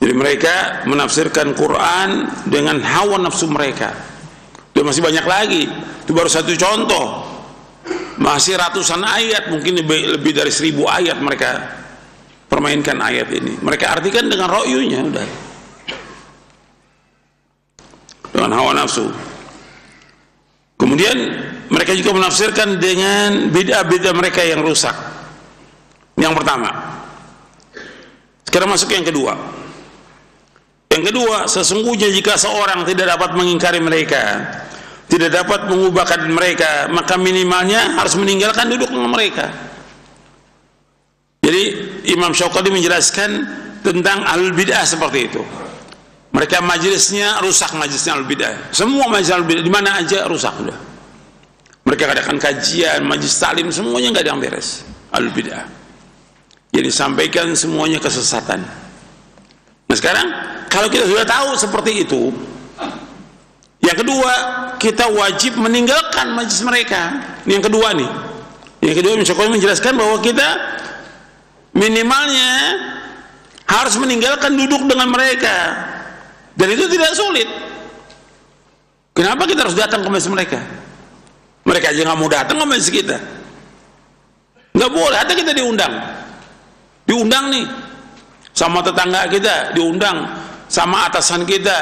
Jadi mereka menafsirkan Quran dengan hawa nafsu mereka. Dan masih banyak lagi. Itu baru satu contoh. Masih ratusan ayat, mungkin lebih dari 1000 ayat mereka permainkan ayat ini. Mereka artikan dengan ro'yunya, udah. Dengan hawa nafsu. Kemudian mereka juga menafsirkan dengan bid'ah-bid'ah mereka yang rusak. Yang pertama. Sekarang masuk yang kedua. Yang kedua, sesungguhnya jika seorang tidak dapat mengingkari mereka, tidak dapat mengubahkan mereka, maka minimalnya harus meninggalkan duduk dengan mereka. Jadi Imam Syauqani menjelaskan tentang ahlul bid'ah seperti itu. Mereka majelisnya rusak, majelisnya ahlul bid'ah. Semua majelis ahlul bid'ah di mana aja rusak udah. Mereka adakan kajian, majelis taklim, semuanya nggak ada yang beres. Ahlul bid'ah. Jadi sampaikan semuanya kesesatan. Nah sekarang kalau kita sudah tahu seperti itu, yang kedua kita wajib meninggalkan majelis mereka. Ini yang kedua nih. Yang kedua Imam Syauqani menjelaskan bahwa kita minimalnya harus meninggalkan duduk dengan mereka, dan itu tidak sulit. Kenapa kita harus datang ke majelis mereka? Mereka aja nggak mau datang ke majelis kita, nggak boleh. Hatta kita diundang nih sama tetangga kita, diundang sama atasan kita,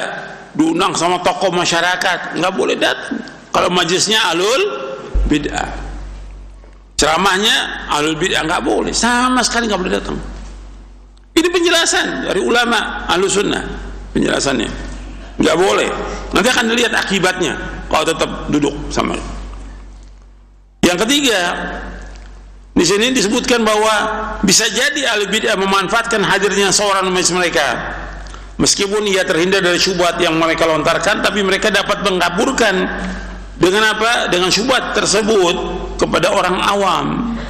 diundang sama tokoh masyarakat, nggak boleh datang. Kalau majelisnya ahlul bid'ah, ceramahnya ahlul bid'ah, nggak boleh, sama sekali nggak boleh datang. Ini penjelasan dari ulama ahlus sunnah, penjelasannya nggak boleh. Nanti akan dilihat akibatnya kalau tetap duduk sama. Yang ketiga, di sini disebutkan bahwa bisa jadi ahlul bid'ah memanfaatkan hadirnya seorang majelis mereka, meskipun ia terhindar dari syubhat yang mereka lontarkan, tapi mereka dapat mengkaburkan dengan apa? Dengan syubhat tersebut kepada orang awam.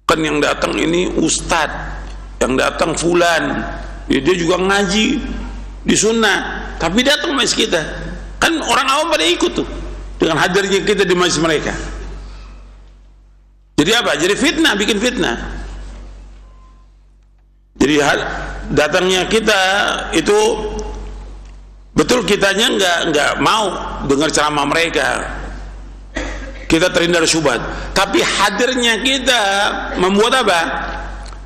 Kan yang datang ini ustadz, yang datang fulan, ya dia juga ngaji di sunnah, tapi datang majelis kita. Kan orang awam pada ikut tuh dengan hadirnya kita di majelis mereka. Jadi apa? Jadi fitnah, bikin fitnah. Jadi datangnya kita itu betul, kitanya nggak mau dengar ceramah mereka, kita terhindar syubhat, tapi hadirnya kita membuat apa?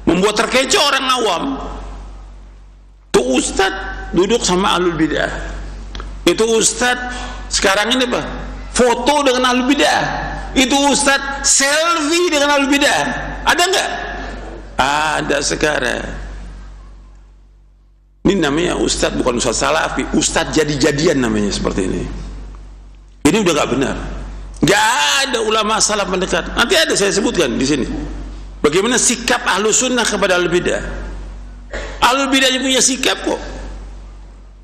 Membuat terkecoh orang awam. Itu ustadz duduk sama ahlul bid'ah, itu ustadz sekarang ini apa? Foto dengan ahlul bid'ah, itu ustadz selfie dengan ahlul bid'ah. Ada nggak? Ada sekarang. Ini namanya ustadz, bukan ustadz salafi, ustadz jadi-jadian namanya seperti ini. Ini udah nggak benar. Nggak ada ulama salaf mendekat. Nanti ada saya sebutkan di sini bagaimana sikap ahlu sunnah kepada ahlul bid'ah. Ahlul bid'ah punya sikap kok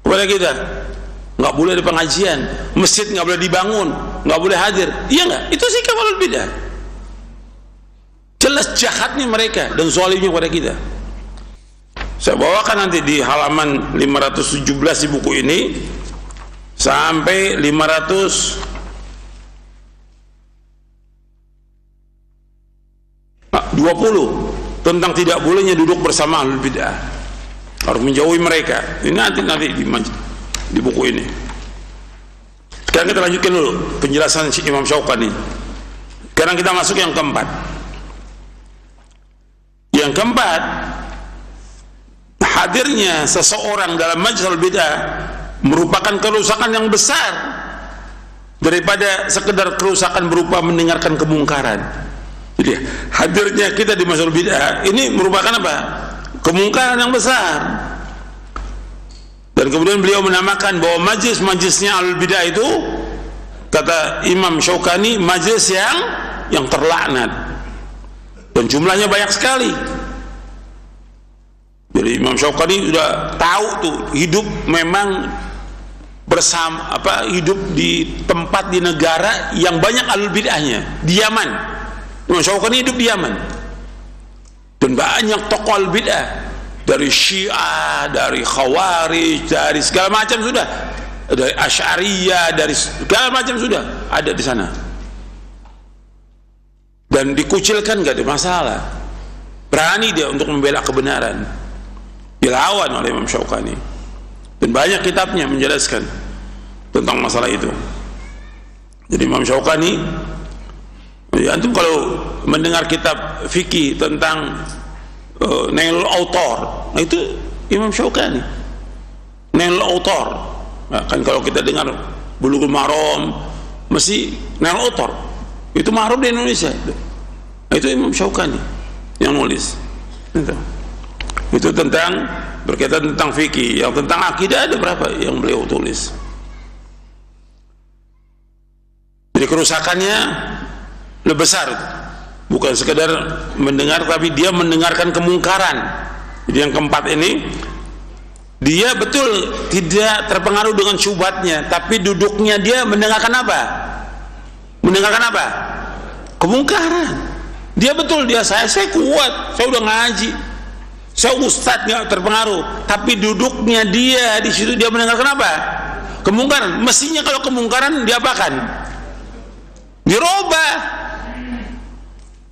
kepada kita. Nggak boleh ada pengajian, masjid nggak boleh dibangun, nggak boleh hadir. Iya nggak? Itu sikap ahlul bid'ah. Jelas jahatnya mereka dan zalimnya kepada kita. Saya bawakan nanti di halaman 517 di buku ini sampai 520 tentang tidak bolehnya duduk bersama ahlul bid'ah, harus menjauhi mereka. Ini nanti di buku ini. Sekarang kita lanjutkan dulu penjelasan Imam Syauqani. Sekarang kita masuk yang keempat. Yang keempat, hadirnya seseorang dalam majelis al-bid'ah merupakan kerusakan yang besar daripada sekedar kerusakan berupa mendengarkan kemungkaran. Jadi hadirnya kita di majelis al-bid'ah ini merupakan apa? Kemungkaran yang besar. Dan kemudian beliau menamakan bahwa majelis-majelisnya al-bid'ah itu, kata Imam Syauqani, majelis yang terlaknat, dan jumlahnya banyak sekali. Jadi Imam Syauqani sudah tahu tuh, hidup memang bersama hidup di tempat, di negara yang banyak ahlul bid'ahnya, di Yaman. Imam Syauqani hidup di Yaman, dan banyak tokoh ahlul bid'ah, dari Syiah, dari Khawarij, dari segala macam sudah, dari Asy'ariyah, dari segala macam sudah ada di sana. Dan dikucilkan gak ada masalah, berani dia untuk membela kebenaran, dilawan oleh Imam Syauqani, dan banyak kitabnya menjelaskan tentang masalah itu. Jadi Imam Syauqani, ya, antum kalau mendengar kitab fikih tentang Nailul Autar, nah itu Imam Syauqani, Nailul Autar. Nah, kan kalau kita dengar Bulughul Maram mesti Nailul Autar, itu mahrum di Indonesia. Nah, itu Imam Syauqani yang nulis itu tentang, berkaitan tentang fikih. Yang tentang akidah ada berapa yang beliau tulis. Jadi kerusakannya lebih besar bukan sekedar mendengar, tapi dia mendengarkan kemungkaran. Jadi yang keempat ini, dia betul tidak terpengaruh dengan syubhatnya, tapi duduknya dia mendengarkan apa? Mendengarkan apa? Kemungkaran. Dia betul, saya kuat, saya udah ngaji, saya ustadz, nggak terpengaruh, tapi duduknya dia di situ dia mendengarkan apa? Kemungkaran. Mestinya kalau kemungkaran diapakan? Dirubah.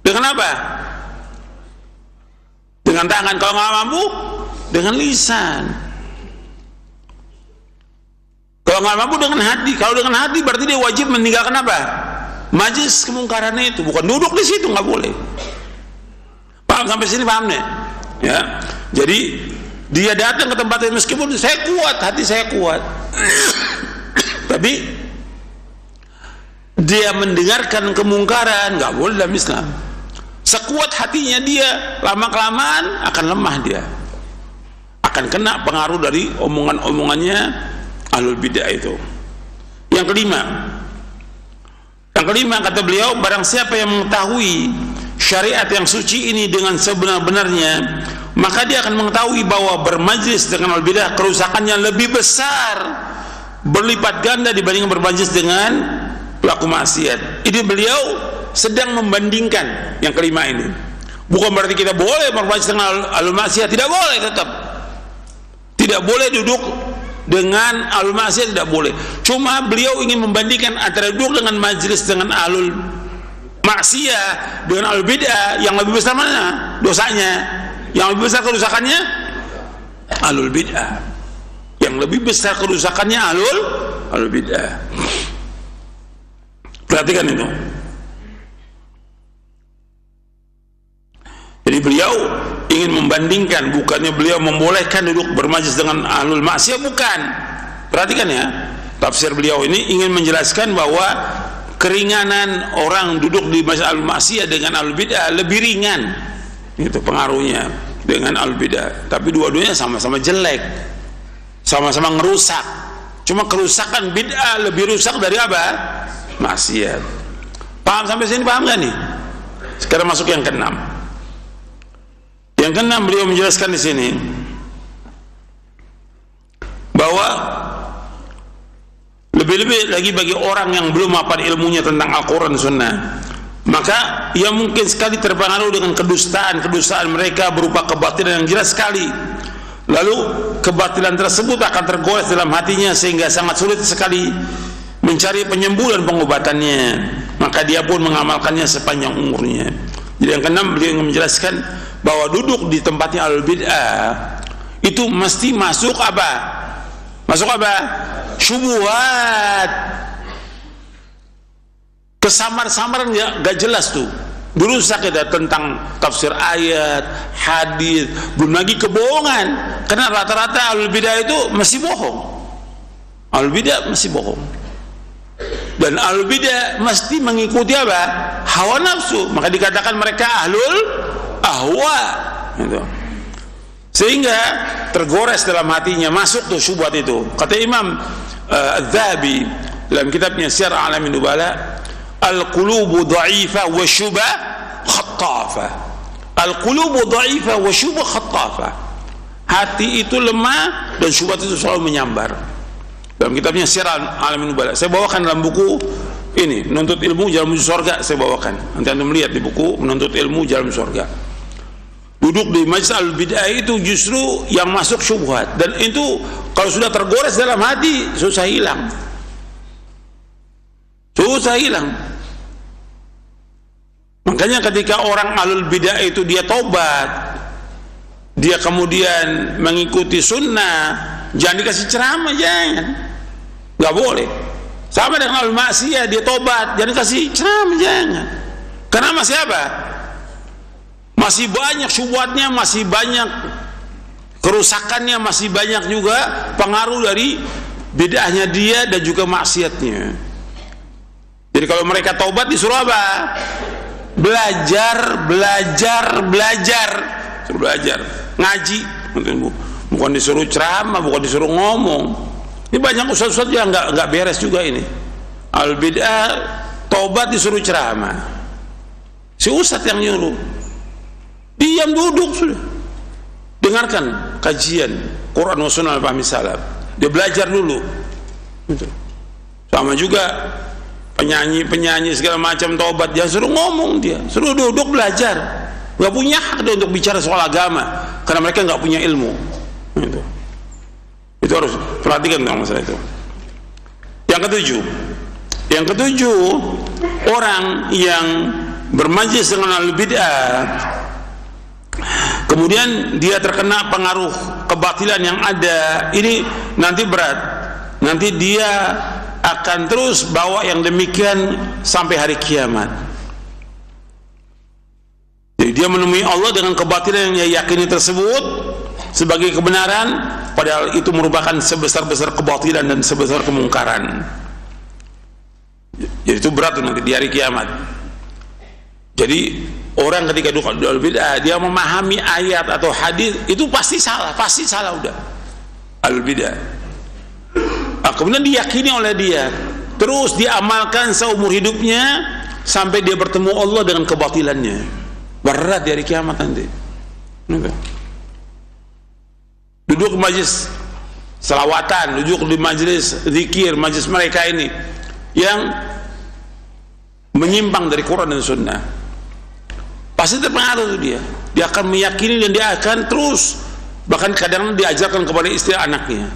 Dengan apa? Dengan tangan. Kalau nggak mampu, dengan lisan. Kalau nggak mampu, dengan hati. Kalau dengan hati berarti dia wajib meninggalkan apa? Majlis kemungkaran itu. Bukan duduk di situ, nggak boleh. Paham sampai sini? Paham nih? Ya. Jadi dia datang ke tempat itu, meskipun saya kuat, hati saya kuat, tapi dia mendengarkan kemungkaran, nggak boleh dalam Islam. Sekuat hatinya dia, lama kelamaan akan lemah, dia akan kena pengaruh dari omongan-omongannya ahlul bid'ah itu. Yang kelima kata beliau, barang siapa yang mengetahui syariat yang suci ini dengan sebenar-benarnya, maka dia akan mengetahui bahwa bermajlis dengan ahlul bid'ah kerusakannya lebih besar, berlipat ganda dibandingkan bermajlis dengan pelaku maksiat. Ini beliau sedang membandingkan yang kelima ini. Bukan berarti kita boleh bermajlis dengan ahlul maksiat, tidak boleh, tetap tidak boleh duduk dengan ahlul maksiat, tidak boleh. Cuma beliau ingin membandingkan antara duduk dengan majlis dengan ahlul maksiat dengan ahlul bid'ah, yang lebih besar mana dosanya, yang lebih besar kerusakannya? Ahlul bid'ah. Yang lebih besar kerusakannya ahlul bid'ah. Perhatikan itu. Jadi beliau ingin membandingkan, bukannya beliau membolehkan duduk bermajlis dengan ahlul maksiat, bukan. Perhatikan ya, tafsir beliau ini ingin menjelaskan bahwa keringanan orang duduk di majlis ahlul maksiat dengan ahlul bid'ah lebih ringan, itu pengaruhnya dengan ahlul bid'ah. Tapi dua-duanya sama-sama jelek, sama-sama ngerusak. Cuma kerusakan bid'ah lebih rusak dari apa? Maksiat. Paham sampai sini? Paham gak nih? Sekarang masuk yang keenam. Yang keenam beliau menjelaskan di sini bahwa lebih-lebih lagi bagi orang yang belum hafal ilmunya tentang Al-Quran dan Sunnah, maka ia mungkin sekali terpengaruh dengan kedustaan mereka berupa kebatilan yang jelas sekali. Lalu kebatilan tersebut akan tergores dalam hatinya sehingga sangat sulit sekali mencari penyembuh dan pengobatannya, maka dia pun mengamalkannya sepanjang umurnya. Jadi yang keenam, beliau ingin menjelaskan bahwa duduk di tempatnya ahlul bid'ah itu mesti masuk apa? Masuk apa? Syubhat, kesamar-samaran gak jelas tuh. Berusak kita tentang tafsir ayat, hadis, belum lagi kebohongan. Karena rata-rata ahlul bid'ah itu masih bohong. Ahlul bid'ah masih bohong. Dan ahlul bid'ah mesti mengikuti apa? Hawa nafsu. Maka dikatakan mereka ahlul ahwa. Gitu. Sehingga tergores dalam hatinya, masuk tuh syubhat itu. Kata Imam Az-Zahabi dalam kitabnya Syiar A'lamin Nubala, al-qulubu dha'ifa wa syubha khattafa. Al-qulubu dha'ifa wa syubha khattafa. Hati itu lemah dan syubhat itu selalu menyambar. Dalam kitabnya Syiar A'lamin Nubala, saya bawakan dalam buku ini, Menuntut Ilmu Jalan Menuju Surga, saya bawakan. Nanti Anda melihat di buku Menuntut Ilmu Jalan Menuju Surga. Duduk di majlis al-bid'ah itu justru yang masuk syubhat, dan itu kalau sudah tergores dalam hati susah hilang. Susah hilang. Makanya ketika orang ahlul bid'ah itu dia tobat, dia kemudian mengikuti sunnah, jangan dikasih ceramah, jangan. Nggak boleh. Sama dengan ahlul maksiat, dia tobat, jangan dikasih ceramah, jangan. Karena masih apa? Masih banyak syubhatnya, masih banyak kerusakannya, masih banyak juga pengaruh dari bid'ahnya dia dan juga maksiatnya. Jadi kalau mereka taubat disuruh apa? Belajar, suruh belajar, ngaji, bukan disuruh ceramah, bukan disuruh ngomong. Ini banyak ustaz-ustaz yang nggak beres juga ini. Al bid'ah taubat disuruh ceramah, Si ustadz yang nyuruh. Diam, duduk sudah. Dengarkan kajian Quran wa Sunnah al-Fahmi Salaf. Dia belajar dulu. Sama juga penyanyi segala macam taubat, dia suruh ngomong, dia suruh duduk belajar. Nggak punya hak dia untuk bicara soal agama karena mereka nggak punya ilmu. Itu harus perhatikan tentang masalah itu. Yang ketujuh, orang yang bermajlis dengan ahli bid'ah kemudian dia terkena pengaruh kebatilan yang ada, ini nanti berat. Nanti dia akan terus bawa yang demikian sampai hari kiamat. Jadi dia menemui Allah dengan kebatilan yang dia yakini tersebut sebagai kebenaran, padahal itu merupakan sebesar-besar kebatilan dan sebesar kemungkaran. Jadi itu berat nanti di hari kiamat. Jadi orang ketika duduk al-bid'ah, dia memahami ayat atau hadis itu pasti salah udah al-bid'ah. Kemudian diyakini oleh dia, terus diamalkan seumur hidupnya sampai dia bertemu Allah dengan kebatilannya. Berat di hari kiamat nanti. Duduk di majlis selawatan, duduk di majlis zikir, majlis mereka ini yang menyimpang dari Quran dan Sunnah, pasti terpengaruh dia. Dia akan meyakini dan dia akan terus, bahkan kadang diajarkan kepada istri anaknya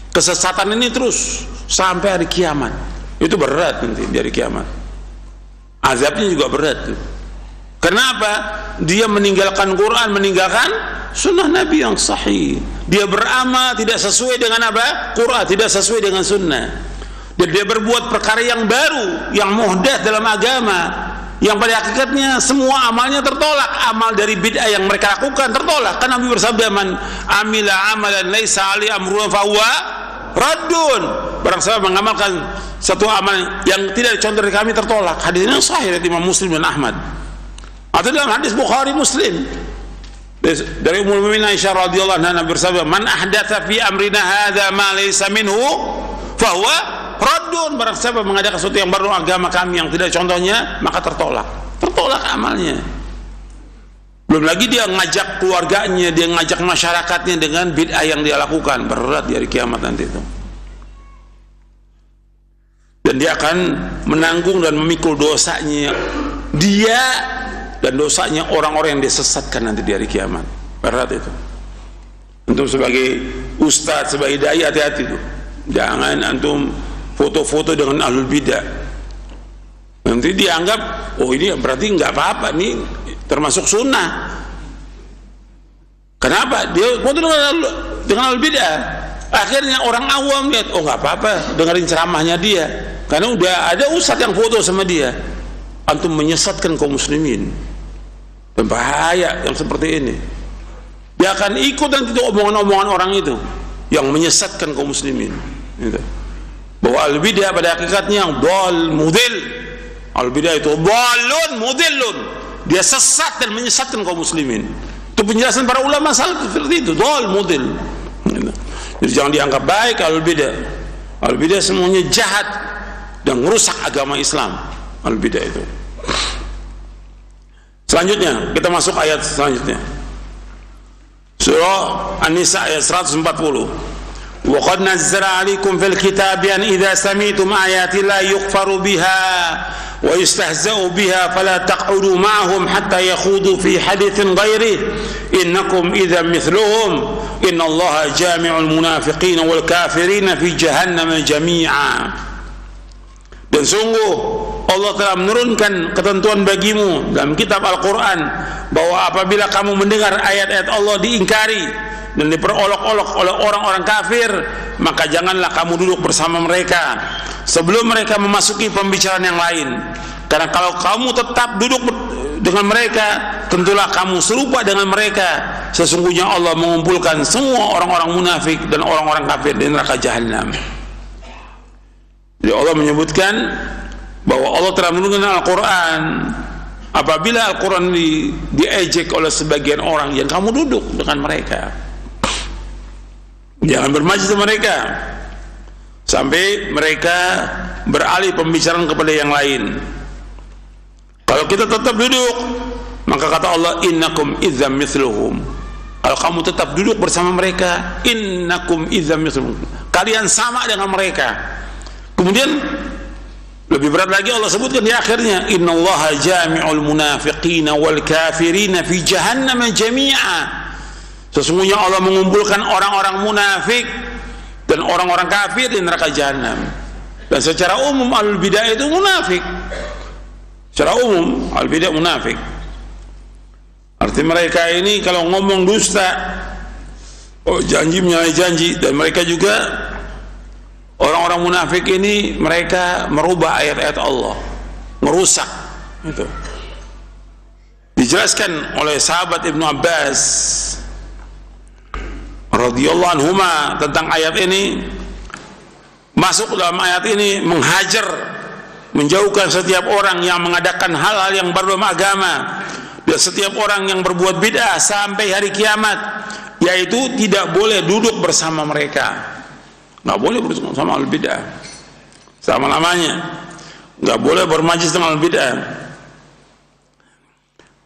kesesatan ini terus sampai hari kiamat. Itu berat nanti di hari kiamat. Azabnya juga berat. Kenapa? Dia meninggalkan Quran, meninggalkan Sunnah Nabi yang sahih. Dia beramal tidak sesuai dengan apa? Quran, tidak sesuai dengan Sunnah. Dan dia berbuat perkara yang baru, yang muhdatsah dalam agama, yang pada hakikatnya semua amalnya tertolak. Amal dari bid'ah yang mereka lakukan tertolak. Kan Nabi bersabda, man amila amalan laisa ali amruna fahuwa raddun. Barang siapa mengamalkan satu amal yang tidak dicontoh dari kami tertolak. Hadis ini sahih dari Imam Muslim dan Ahmad. Atau dalam hadis Bukhari Muslim dari Ummul Mukminin Aisyah radhiyallahu anha, Nabi bersabda, man ahdatsa fi amrina hadza ma laysa minhu fahuwa raddun. Barang siapa mengadakan sesuatu yang baru agama kami yang tidak contohnya, maka tertolak amalnya. Belum lagi dia ngajak keluarganya, dia ngajak masyarakatnya dengan bid'ah yang dia lakukan. Berat di hari kiamat nanti itu. Dan dia akan menanggung dan memikul dosanya dia dan dosanya orang-orang yang disesatkan nanti di hari kiamat. Berat itu. Antum sebagai ustadz, sebagai dai, hati-hati itu. Jangan antum foto-foto dengan ahlul bidah. Nanti dianggap, oh ini berarti nggak apa-apa, nih termasuk sunnah. Kenapa? Dia foto dengan ahlul bidah. Akhirnya orang awam lihat, oh nggak apa-apa, dengerin ceramahnya dia. Karena udah ada ustadz yang foto sama dia. Antum menyesatkan kaum muslimin. Dan bahaya yang seperti ini. Dia akan ikut nanti itu omongan-omongan orang itu yang menyesatkan kaum muslimin. Gitu. Bahwa al-bidah pada hakikatnya yang dhal mudil. Al-bidah itu dhalun mudilun. Dia sesat dan menyesatkan kaum muslimin. Itu penjelasan para ulama salaf seperti itu, dhal mudil. Gitu. Jadi jangan dianggap baik al-bidah. Al-bidah semuanya jahat dan merusak agama Islam. Al-bidah itu. Selanjutnya kita masuk ayat selanjutnya. Surah An-Nisa ayat 140. Wa qad nazzala 'alaikum fil kitabi an idza sami'tum ayati la yughfaru biha wa yustahza'u biha fala taq'udu ma'ahum hatta yakhudu fi haditsin ghairihi innakum idzan mithluhum innallaha jami'ul munafiqina wal kafirina fi jahannam jami'a. Dan sungguh Allah telah menurunkan ketentuan bagimu dalam kitab Al-Quran bahwa apabila kamu mendengar ayat-ayat Allah diingkari dan diperolok-olok oleh orang-orang kafir, maka janganlah kamu duduk bersama mereka sebelum mereka memasuki pembicaraan yang lain. Karena kalau kamu tetap duduk dengan mereka, tentulah kamu serupa dengan mereka. Sesungguhnya Allah mengumpulkan semua orang-orang munafik dan orang-orang kafir di neraka Jahannam. Jadi Allah menyebutkan bahwa Allah telah menurunkan Al-Quran. Apabila Al-Quran diejek oleh sebagian orang, yang kamu duduk dengan mereka, jangan bermajlis dengan mereka sampai mereka beralih pembicaraan kepada yang lain. Kalau kita tetap duduk, maka kata Allah, innakum idzam mithluhum. Kalau kamu tetap duduk bersama mereka, innakum idzam mithluhum, kalian sama dengan mereka. Kemudian lebih berat lagi Allah sebutkan di akhirnya, innallaha jami'ul munafiqina wal kafirina fi jahannam jami'a. Sesungguhnya Allah mengumpulkan orang-orang munafik dan orang-orang kafir di neraka jahanam. Dan secara umum ahlul bidah itu munafik. Secara umum ahlul bidah munafik. Arti mereka ini kalau ngomong dusta, janji menyalahi janji. Dan mereka juga, orang-orang munafik ini, mereka merubah ayat-ayat Allah, merusak. Itu dijelaskan oleh sahabat Ibnu Abbas radhiyallahu anhuma tentang ayat ini. Masuk dalam ayat ini menghajar, menjauhkan setiap orang yang mengadakan hal-hal yang berbau agama, dan setiap orang yang berbuat bid'ah sampai hari kiamat, yaitu tidak boleh duduk bersama mereka. Nggak boleh bersama al-bid'ah selama-lamanya, nggak boleh bermajlis dengan al-bid'ah.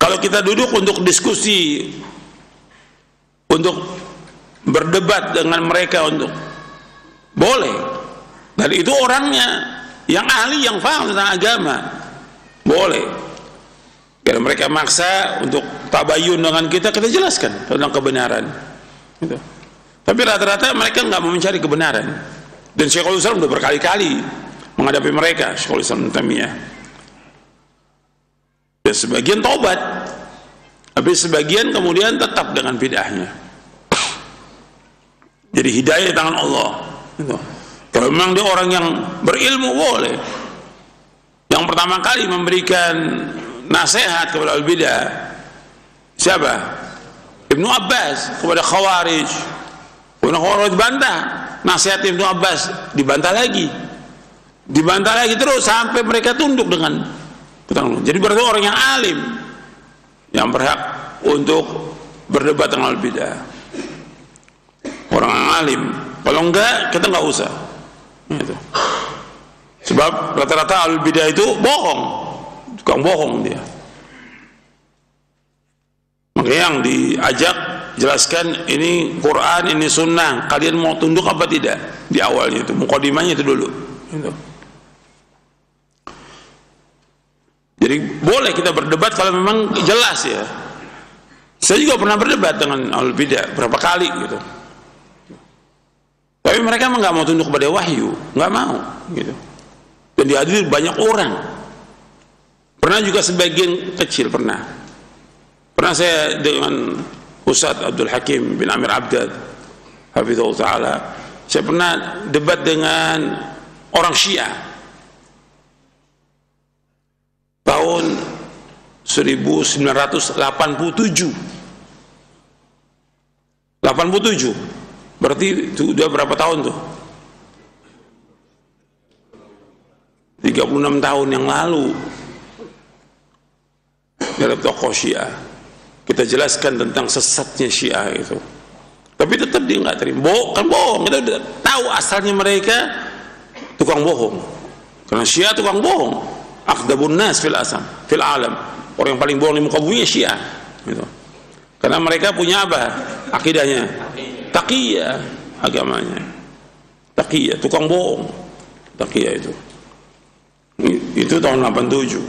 Kalau kita duduk untuk diskusi, untuk berdebat dengan mereka, untuk boleh, dan itu orangnya yang ahli, yang paham tentang agama, boleh. Kalau mereka maksa untuk tabayun dengan kita jelaskan tentang kebenaran gitu. Tapi rata-rata mereka nggak mau mencari kebenaran. Dan Syekhul Islam sudah berkali-kali menghadapi mereka, Syekhul Islam Taimiyah. Dan sebagian taubat, tapi sebagian kemudian tetap dengan bid'ahnya. Jadi hidayah di tangan Allah gitu. Kalau memang dia orang yang berilmu, boleh. Yang pertama kali memberikan nasihat kepada al-bidah siapa? Ibnu Abbas kepada Khawarij. Kemudian Khawarij bantah nasihat Ibnu Abbas, dibantah lagi terus sampai mereka tunduk dengan petang. Jadi berarti orang yang alim yang berhak untuk berdebat dengan al-bidah, orang yang alim. Kalau enggak, kita enggak usah gitu. Sebab rata-rata al-bidah itu bohong, tukang bohong dia. Makanya yang diajak, jelaskan ini Quran, ini sunnah, kalian mau tunduk apa tidak? Di awalnya itu, mukadimahnya itu dulu gitu. Jadi boleh kita berdebat kalau memang jelas ya. Saya juga pernah berdebat dengan al-bidah berapa kali gitu. Tapi mereka memang nggak mau tunduk pada wahyu, nggak mau gitu. Dan dihadiri banyak orang. Pernah juga sebagian kecil pernah saya dengan Ustadz Abdul Hakim bin Amir Abdad hafizahullah ta'ala, saya pernah debat dengan orang Syiah tahun 1987. Berarti itu udah berapa tahun tuh? 36 tahun yang lalu. Dari tokoh Syiah kita jelaskan tentang sesatnya Syiah itu. Tapi tetap dia nggak terima. Bohong. Kita udah tahu asalnya mereka tukang bohong. Karena Syiah tukang bohong. Akhdabun nas fil alam. Orang yang paling bohong di muka bumi Syiah gitu. Karena mereka punya apa? Akidahnya taqiyah, agamanya taqiyah, tukang bohong. Taqiyah itu tahun 87.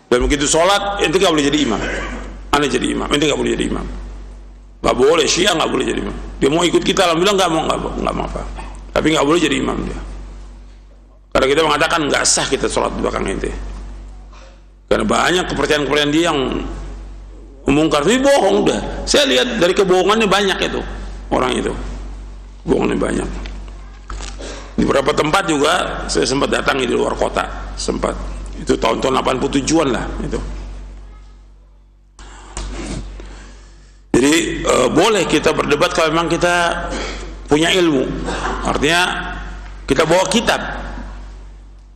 Dan begitu sholat, ente gak boleh jadi imam, ane jadi imam, ente gak boleh jadi imam, gak boleh. Syiah gak boleh jadi imam. Dia mau ikut kita, alhamdulillah gak mau apa, tapi gak boleh jadi imam dia. Karena kita mengatakan gak sah kita sholat di belakang ente. Karena banyak kepercayaan dia yang memungkar, tapi bohong udah. Saya lihat dari kebohongannya banyak itu. Orang itu bohongnya banyak. Di beberapa tempat juga saya sempat datangi di luar kota, sempat. Itu tahun-tahun 87-an lah itu. Jadi boleh kita berdebat kalau memang kita punya ilmu. Artinya kita bawa kitab.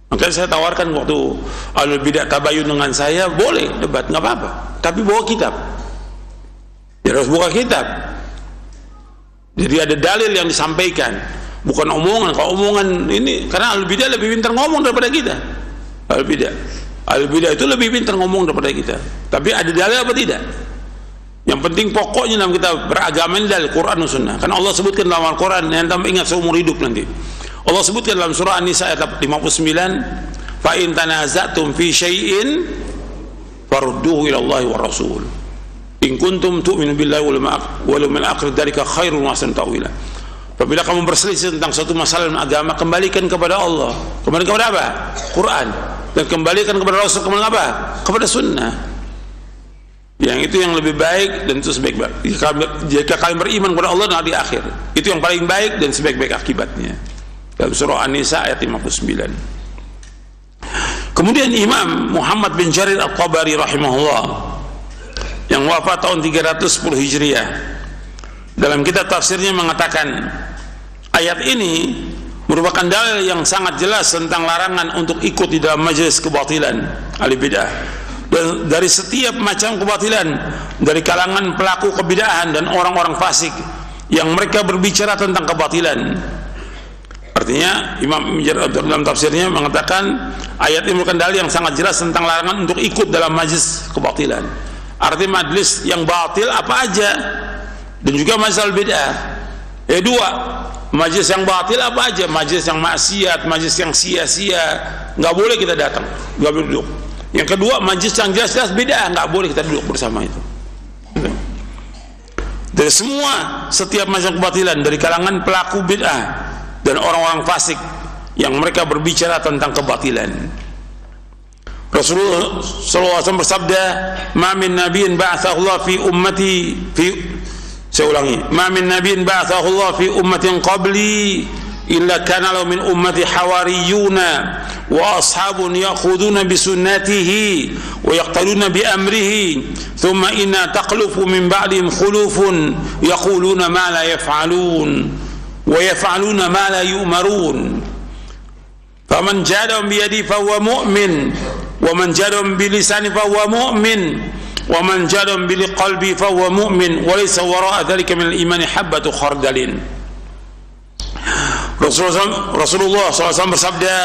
Makanya saya tawarkan waktu ahlul bidah tabayun dengan saya, boleh debat, nggak apa-apa. Tapi bawa kitab. Ya harus buka kitab. Jadi ada dalil yang disampaikan, bukan omongan. Kalau omongan ini, karena al-bidah lebih pintar ngomong daripada kita. Al-bidah Ahli bidah itu lebih pintar ngomong daripada kita. Tapi ada dalil apa tidak? Yang penting pokoknya dalam kita beragama ini dari Quran dan Sunnah. Karena Allah sebutkan dalam Al-Quran, yang tanpa ingat seumur hidup nanti. Allah sebutkan dalam surah An-Nisa ayat 59, fa in tanaza'tum fi syai'in farudduhu ila Allah wa Rasul. In kuntum tu'minu billahi wal yawmil akhir dzalika khairun wa ahsanu ta'wila. Apabila kamu berselisih tentang suatu masalah dalam agama, kembalikan kepada Allah. Kembalikan kepada apa? Quran. Dan kembalikan kepada Rasul, kembalikan apa? Kepada Sunnah. Yang itu yang lebih baik dan itu sebaik-baik. Jika kalian beriman kepada Allah dan hari akhir, itu yang paling baik dan sebaik-baik akibatnya. Dalam surah An-Nisa ayat 59. Kemudian Imam Muhammad bin Jarir At-Tabari rahimahullah, yang wafat tahun 310 Hijriah, dalam kitab tafsirnya mengatakan ayat ini merupakan dalil yang sangat jelas tentang larangan untuk ikut di dalam majelis kebatilan ahli bidah, dan dari setiap macam kebatilan dari kalangan pelaku kebid'ahan dan orang-orang fasik yang mereka berbicara tentang kebatilan. Artinya Imam dalam tafsirnya mengatakan ayat ini merupakan dalil yang sangat jelas tentang larangan untuk ikut dalam majelis kebatilan. Artinya majelis yang batil apa aja, dan juga masalah bid'ah. Dua, majelis yang batil apa aja, majelis yang maksiat, majelis yang sia-sia, nggak boleh kita datang, nggak boleh duduk. Yang kedua, majelis yang jelas-jelas bid'ah, nggak boleh kita duduk bersama itu. Dari semua setiap macam kebatilan dari kalangan pelaku bid'ah dan orang-orang fasik yang mereka berbicara tentang kebatilan. Rasulullah SAW bersabda, "Ma min nabiyyin ba'athahu Allah fi ummati saya ulangi, "Ma min nabiyyin ba'athahu Allah fi ummatin qabli illa kana lahu min ummati hawariyuna wa ashabun ya'khuduna bi sunnatihi wa yaqtaluna bi amrihi thumma inna taqlufu min ba'dihim khulufun yaquluna ma la yaf'alun wa yaf'aluna ma la yu'marun faman jadahum bi yadihi fa huwa mu'min wa man jadahum bi lisani fa huwa mu'min wa man jadahum bi qalbi fa huwa mu'min wa laysa wara'a dhalika min al-iman habatu khardalin." Rasulullah SAW bersabda,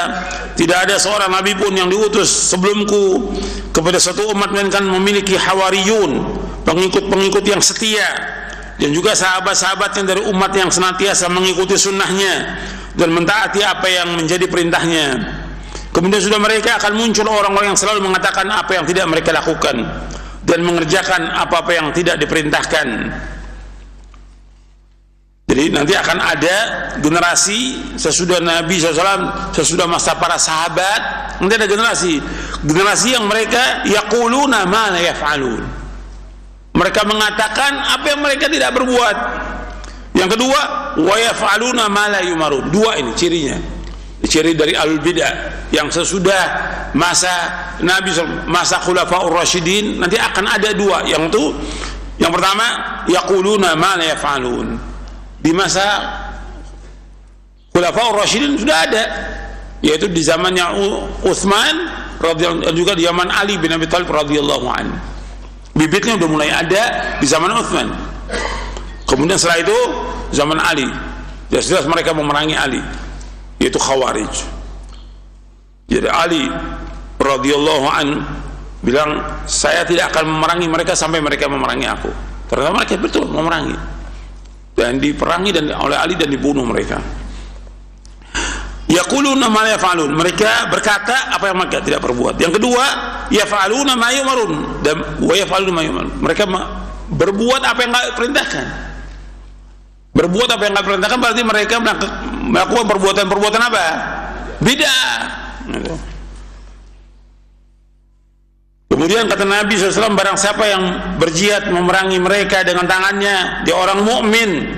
tidak ada seorang nabi pun yang diutus sebelumku kepada satu umat melainkan memiliki hawariyun, pengikut-pengikut yang setia, dan juga sahabat-sahabatnya dari umat yang senantiasa mengikuti sunnahnya dan mentaati apa yang menjadi perintahnya. Kemudian sudah mereka akan muncul orang-orang yang selalu mengatakan apa yang tidak mereka lakukan dan mengerjakan apa-apa yang tidak diperintahkan. Jadi nanti akan ada generasi sesudah Nabi SAW, sesudah masa para sahabat, nanti ada generasi yang mereka yaquluna ma la yaf'alun. Mereka mengatakan apa yang mereka tidak berbuat. Yang kedua, wa yaf'aluna ma la yumarun. Dua ini cirinya. Ciri dari alul bidah yang sesudah masa Nabi SAW, masa Khulafaur Rasyidin, nanti akan ada dua. Yang pertama, yaquluna ma la yaf'alun. Di masa Khulafaur Rasyidin sudah ada, yaitu di zamannya Utsman radhiyallahu, juga di zaman Ali bin Abi Thalib radhiyallahu anhu. Bibitnya sudah mulai ada di zaman Utsman. Kemudian setelah itu zaman Ali, jelas-jelas mereka memerangi Ali, yaitu Khawarij. Jadi Ali radhiyallahu anhu bilang, saya tidak akan memerangi mereka sampai mereka memerangi aku. Ternyata mereka betul memerangi dan diperangi dan oleh Ali dan dibunuh mereka. Yaquluna ma la yaf'alun, mereka berkata apa yang mereka tidak perbuat. Yang kedua, yaf'aluna ma yu'marun, dan wa yaf'aluna ma yu'marun, mereka berbuat apa yang enggak diperintahkan. Berbuat apa yang enggak diperintahkan berarti mereka melakukan perbuatan-perbuatan apa? Bid'ah. Kemudian kata Nabi SAW, barang siapa yang berjihad memerangi mereka dengan tangannya, dia orang mukmin.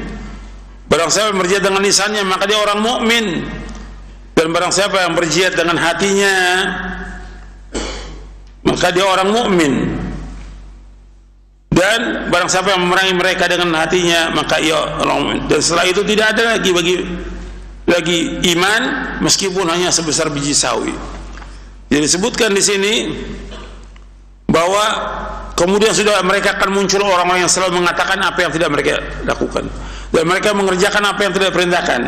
Barang siapa yang berjihad dengan lisannya, maka dia orang mukmin. Dan barang siapa yang berjihad dengan hatinya, maka dia orang mukmin. Dan barang siapa yang memerangi mereka dengan hatinya, maka ia orang mukmin. Dan setelah itu tidak ada lagi iman meskipun hanya sebesar biji sawi. Jadi disebutkan di sini bahwa kemudian sudah mereka akan muncul orang-orang yang selalu mengatakan apa yang tidak mereka lakukan dan mereka mengerjakan apa yang tidak diperintahkan.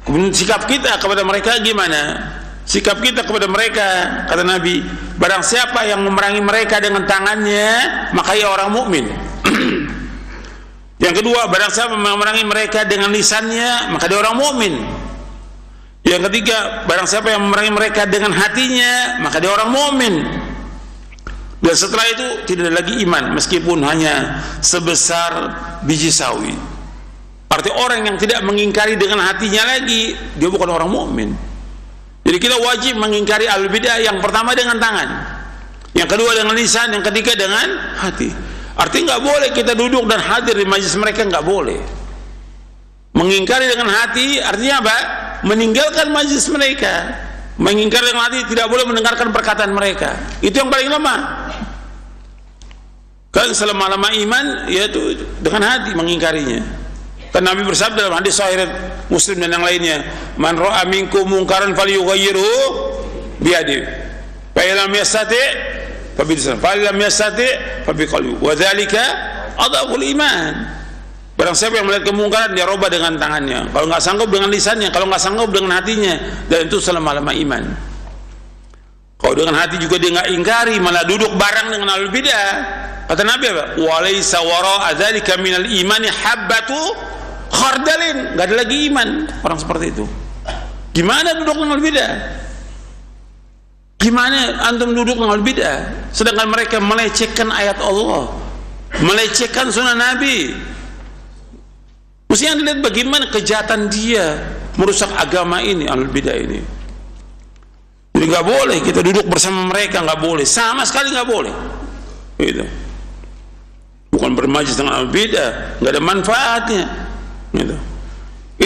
Kemudian sikap kita kepada mereka gimana? sikap kita kepada mereka. Kata Nabi, barang siapa yang memerangi mereka dengan tangannya, maka ia orang mukmin. Yang kedua, barang siapa memerangi mereka dengan lisannya, maka dia orang mukmin. Yang ketiga, barang siapa yang memerangi mereka dengan hatinya, maka dia orang mukmin. Dan setelah itu tidak ada lagi iman, meskipun hanya sebesar biji sawi. Arti orang yang tidak mengingkari dengan hatinya lagi, dia bukan orang mukmin. Jadi kita wajib mengingkari ahlul bidah, yang pertama dengan tangan, yang kedua dengan lisan, yang ketiga dengan hati. Artinya nggak boleh kita duduk dan hadir di majlis mereka, nggak boleh. Mengingkari dengan hati artinya apa? Meninggalkan majlis mereka. Mengingkari dengan hati, tidak boleh mendengarkan perkataan mereka. Itu yang paling lemah. Kan selama-lama iman yaitu dengan hati mengingkarinya. Kan Nabi bersabda dalam hadis sahih Muslim dan yang lainnya, "Man ra'a minkum munkaran falyughayyirhu biyadihi. Fa illam yastati' fa bilisan, fa illam yastati' fa biqalbi. Wa dzalika adhaful iman." Barang siapa yang melihat kemungkaran, dia robah dengan tangannya. Kalau nggak sanggup dengan lisannya, kalau nggak sanggup dengan hatinya, dan itu selama-lama iman. Kalau dengan hati juga dia nggak ingkari, malah duduk bareng dengan ahlul bidah. Kata Nabi apa? Walaysa wara'a dzalika minal imani habbatu khardalin. Nggak ada lagi iman orang seperti itu. Gimana duduk dengan ahlul bidah? Gimana antum duduk dengan ahlul bidah? Sedangkan mereka melecehkan ayat Allah, melecehkan sunnah Nabi. Mestinya dilihat bagaimana kejahatan dia merusak agama ini, ahlul bidah ini. Jadi nggak boleh kita duduk bersama mereka, nggak boleh, sama sekali nggak boleh. Gitu. Bukan bermajlis dengan ahlul bidah, nggak ada manfaatnya. Gitu.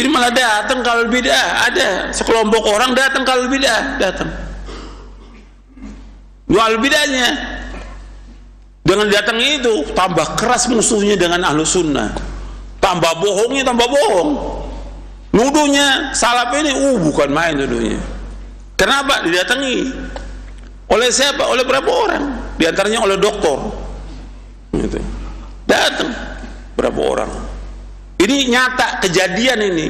Ini malah datang ke ahlul bidah, ada sekelompok orang datang ke ahlul bidah, datang. Dua ahlul bidahnya, dengan datang itu tambah keras musuhnya dengan ahlu sunnah. Tambah bohongnya, tambah bohong. Nuduhnya salaf ini, bukan main nuduhnya. Kenapa? Didatangi oleh siapa? Oleh berapa orang? Di antaranya oleh doktor. Gitu. Datang berapa orang? Ini nyata kejadian ini.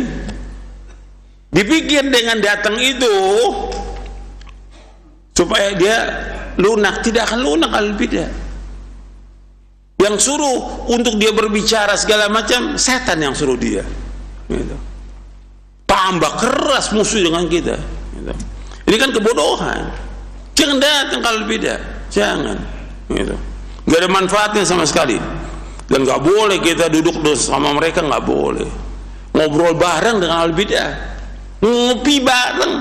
Dipikir dengan datang itu supaya dia lunak, tidak akan lunak ahlul bidah. Yang suruh untuk dia berbicara segala macam, setan yang suruh dia. Gitu. Tambah keras musuh dengan kita. Gitu. Ini kan kebodohan. Jangan datang kalau beda, jangan. Gitu. Gak ada manfaatnya sama sekali. Dan gak boleh kita duduk sama mereka, gak boleh. Ngobrol bareng dengan ahli bidah, ngopi bareng.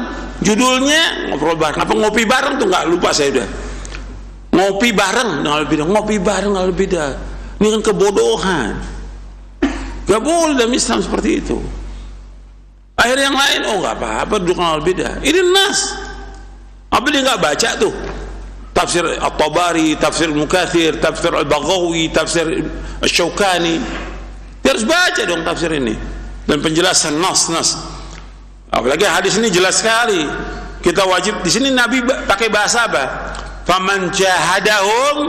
Judulnya ngobrol bareng. Apa ngopi bareng tuh nggak lupa saya udah. Ngopi bareng dengan al-bidah, ngopi bareng dengan al-bidah. Ini kan kebodohan. Gak boleh dalam Islam seperti itu. Akhirnya yang lain, nggak apa-apa duduk dengan al-bidah. Ini nas. Apa dia nggak baca tuh? Tafsir At-Tabari, tafsir Mukathir, tafsir Al-Baghawi, tafsir Asy-Syaukani. Dia harus baca dong tafsir ini. Dan penjelasan nas. Apalagi hadis ini jelas sekali. Kita wajib di sini Nabi pakai bahasa apa? Faman jahadahum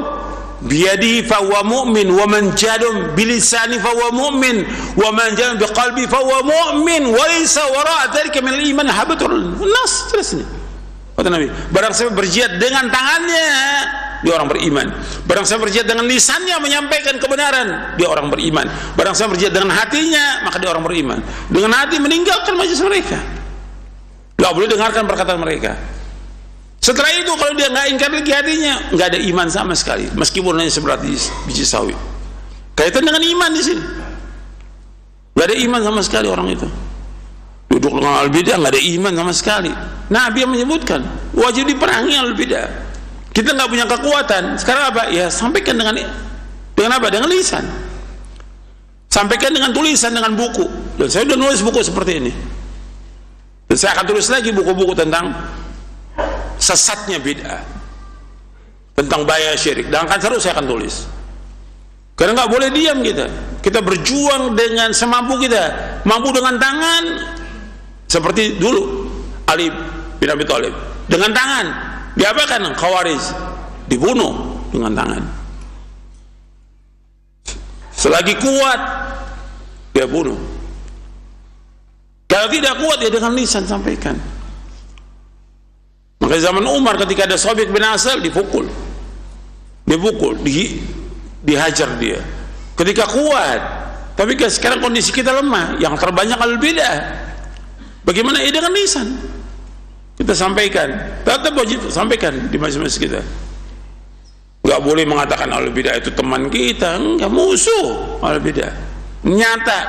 biyadihi fahuwa mu'min wa man jahadahum bilisani fahuwa mu'min wa man jahadahum biqalbi fahuwa mu'min wa laysa wara'a dzalika minal iman habatul nas. Jelas ini kata Nabi, barang siapa berjihad dengan tangannya, dia orang beriman. Barang siapa berjihad dengan lisannya menyampaikan kebenaran, dia orang beriman. Barang siapa berjihad dengan hatinya, maka dia orang beriman. Dengan hati meninggalkan majelis mereka, gak boleh dengarkan perkataan mereka. Setelah itu kalau dia nggak ingkar lagi hatinya, nggak ada iman sama sekali, meskipun hanya seberat biji sawi. Kaitan dengan iman di sini, nggak ada iman sama sekali orang itu. Duduk dengan al-bidah nggak ada iman sama sekali. Nabi yang menyebutkan wajib diperangi al-bidah. Kita nggak punya kekuatan. Sekarang apa? Ya sampaikan dengan apa? Dengan lisan. Sampaikan dengan tulisan, dengan buku. Dan saya sudah nulis buku seperti ini. Dan saya akan tulis lagi buku-buku tentang sesatnya bid'ah, tentang bahaya syirik, dan akan terus saya akan tulis. Karena nggak boleh diam kita berjuang dengan semampu kita, mampu dengan tangan seperti dulu Ali bin Abi Thalib, dengan tangan diapakan? Khawarij dibunuh dengan tangan. Selagi kuat dia bunuh, kalau tidak kuat ya dengan lisan sampaikan. Maka zaman Umar ketika ada Sabiq bin Asal dipukul, dihajar dia. Ketika kuat, tapi sekarang kondisi kita lemah, yang terbanyak ahlul bidah. Bagaimana ini dengan lisan? Kita sampaikan, tetap wajib sampaikan di majelis kita. Nggak boleh mengatakan ahlul bidah itu teman kita, enggak, musuh ahlul bidah. Nyata,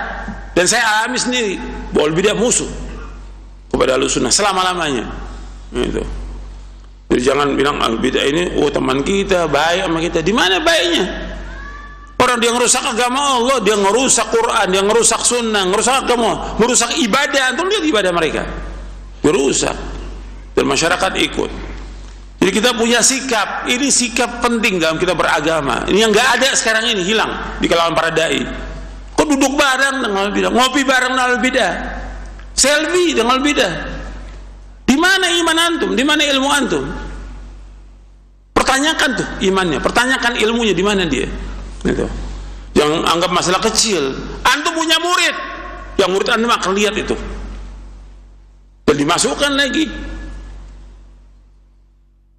dan saya alami sendiri bahwa ahlul bidah musuh kepada ahlus sunnah selama-lamanya. Itu. Jadi jangan bilang ahlul bidah ini teman kita, baik sama kita. Di mana baiknya? Orang dia ngerusak agama Allah, dia ngerusak Quran, dia ngerusak sunnah, ngerusak agama, ngerusak ibadah. Antum lihat ibadah mereka, dirusak, dan masyarakat ikut. Jadi kita punya sikap, ini sikap penting dalam kita beragama. Ini yang nggak ada sekarang ini, hilang di kalangan para dai. Kok duduk bareng dengan ahlul bidah, ngopi bareng dengan ahlul bidah, selfie dengan ahlul bidah. Di mana iman antum? Di mana ilmu antum? Pertanyakan tuh imannya, pertanyakan ilmunya, di mana dia? Gitu. Yang anggap masalah kecil. Antum punya murid, yang murid antum akan lihat itu, dan dimasukkan lagi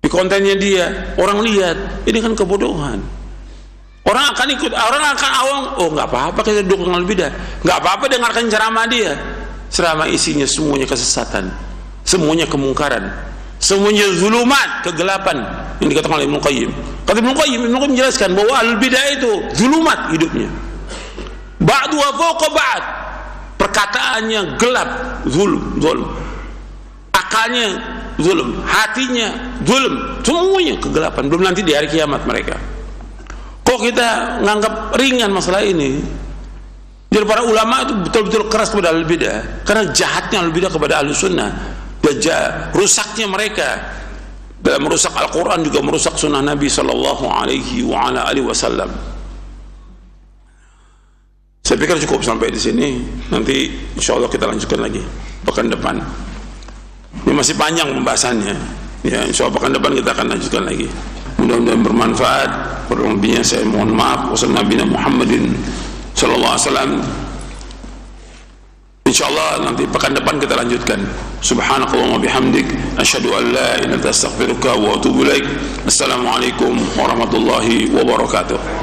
di kontennya dia. Orang lihat, ini kan kebodohan. Orang akan ikut, orang akan awang. Oh, nggak apa-apa kita dukung ahlul bidah, nggak apa-apa dengarkan ceramah dia. Ceramah isinya semuanya kesesatan, semuanya kemungkaran, semuanya zulumat, kegelapan yang dikatakan oleh Ibnu Qayyim. Kata Ibnu Qayyim menjelaskan bahwa ahlul bidah itu zulumat hidupnya. Ba'du wa fawqa ba'd. Perkataannya gelap, zulm. Akalnya zulm, hatinya zulm, semuanya kegelapan. Belum nanti di hari kiamat mereka. Kok kita nganggap ringan masalah ini? Jadi para ulama itu betul-betul keras kepada ahlul bidah, karena jahatnya ahlul bidah kepada ahlus sunnah. Rusaknya mereka dalam merusak Al-Quran, juga merusak sunnah Nabi Sallallahu Alaihi Wasallam. Saya pikir cukup sampai di sini. Nanti insya Allah kita lanjutkan lagi pekan depan. Ini masih panjang pembahasannya. Ya, insya Allah pekan depan kita akan lanjutkan lagi. Mudah-mudahan bermanfaat. Kurang lebihnya saya mohon maaf. Wassalamualaikum Muhammadin Sallallahu Alaihi Wasallam. Insyaallah nanti pekan depan kita lanjutkan. Subhanakallahumma bihamdik, asyhadu an la ilaha illa anta astaghfiruka wa atubu ilaik. Assalamualaikum warahmatullahi wabarakatuh.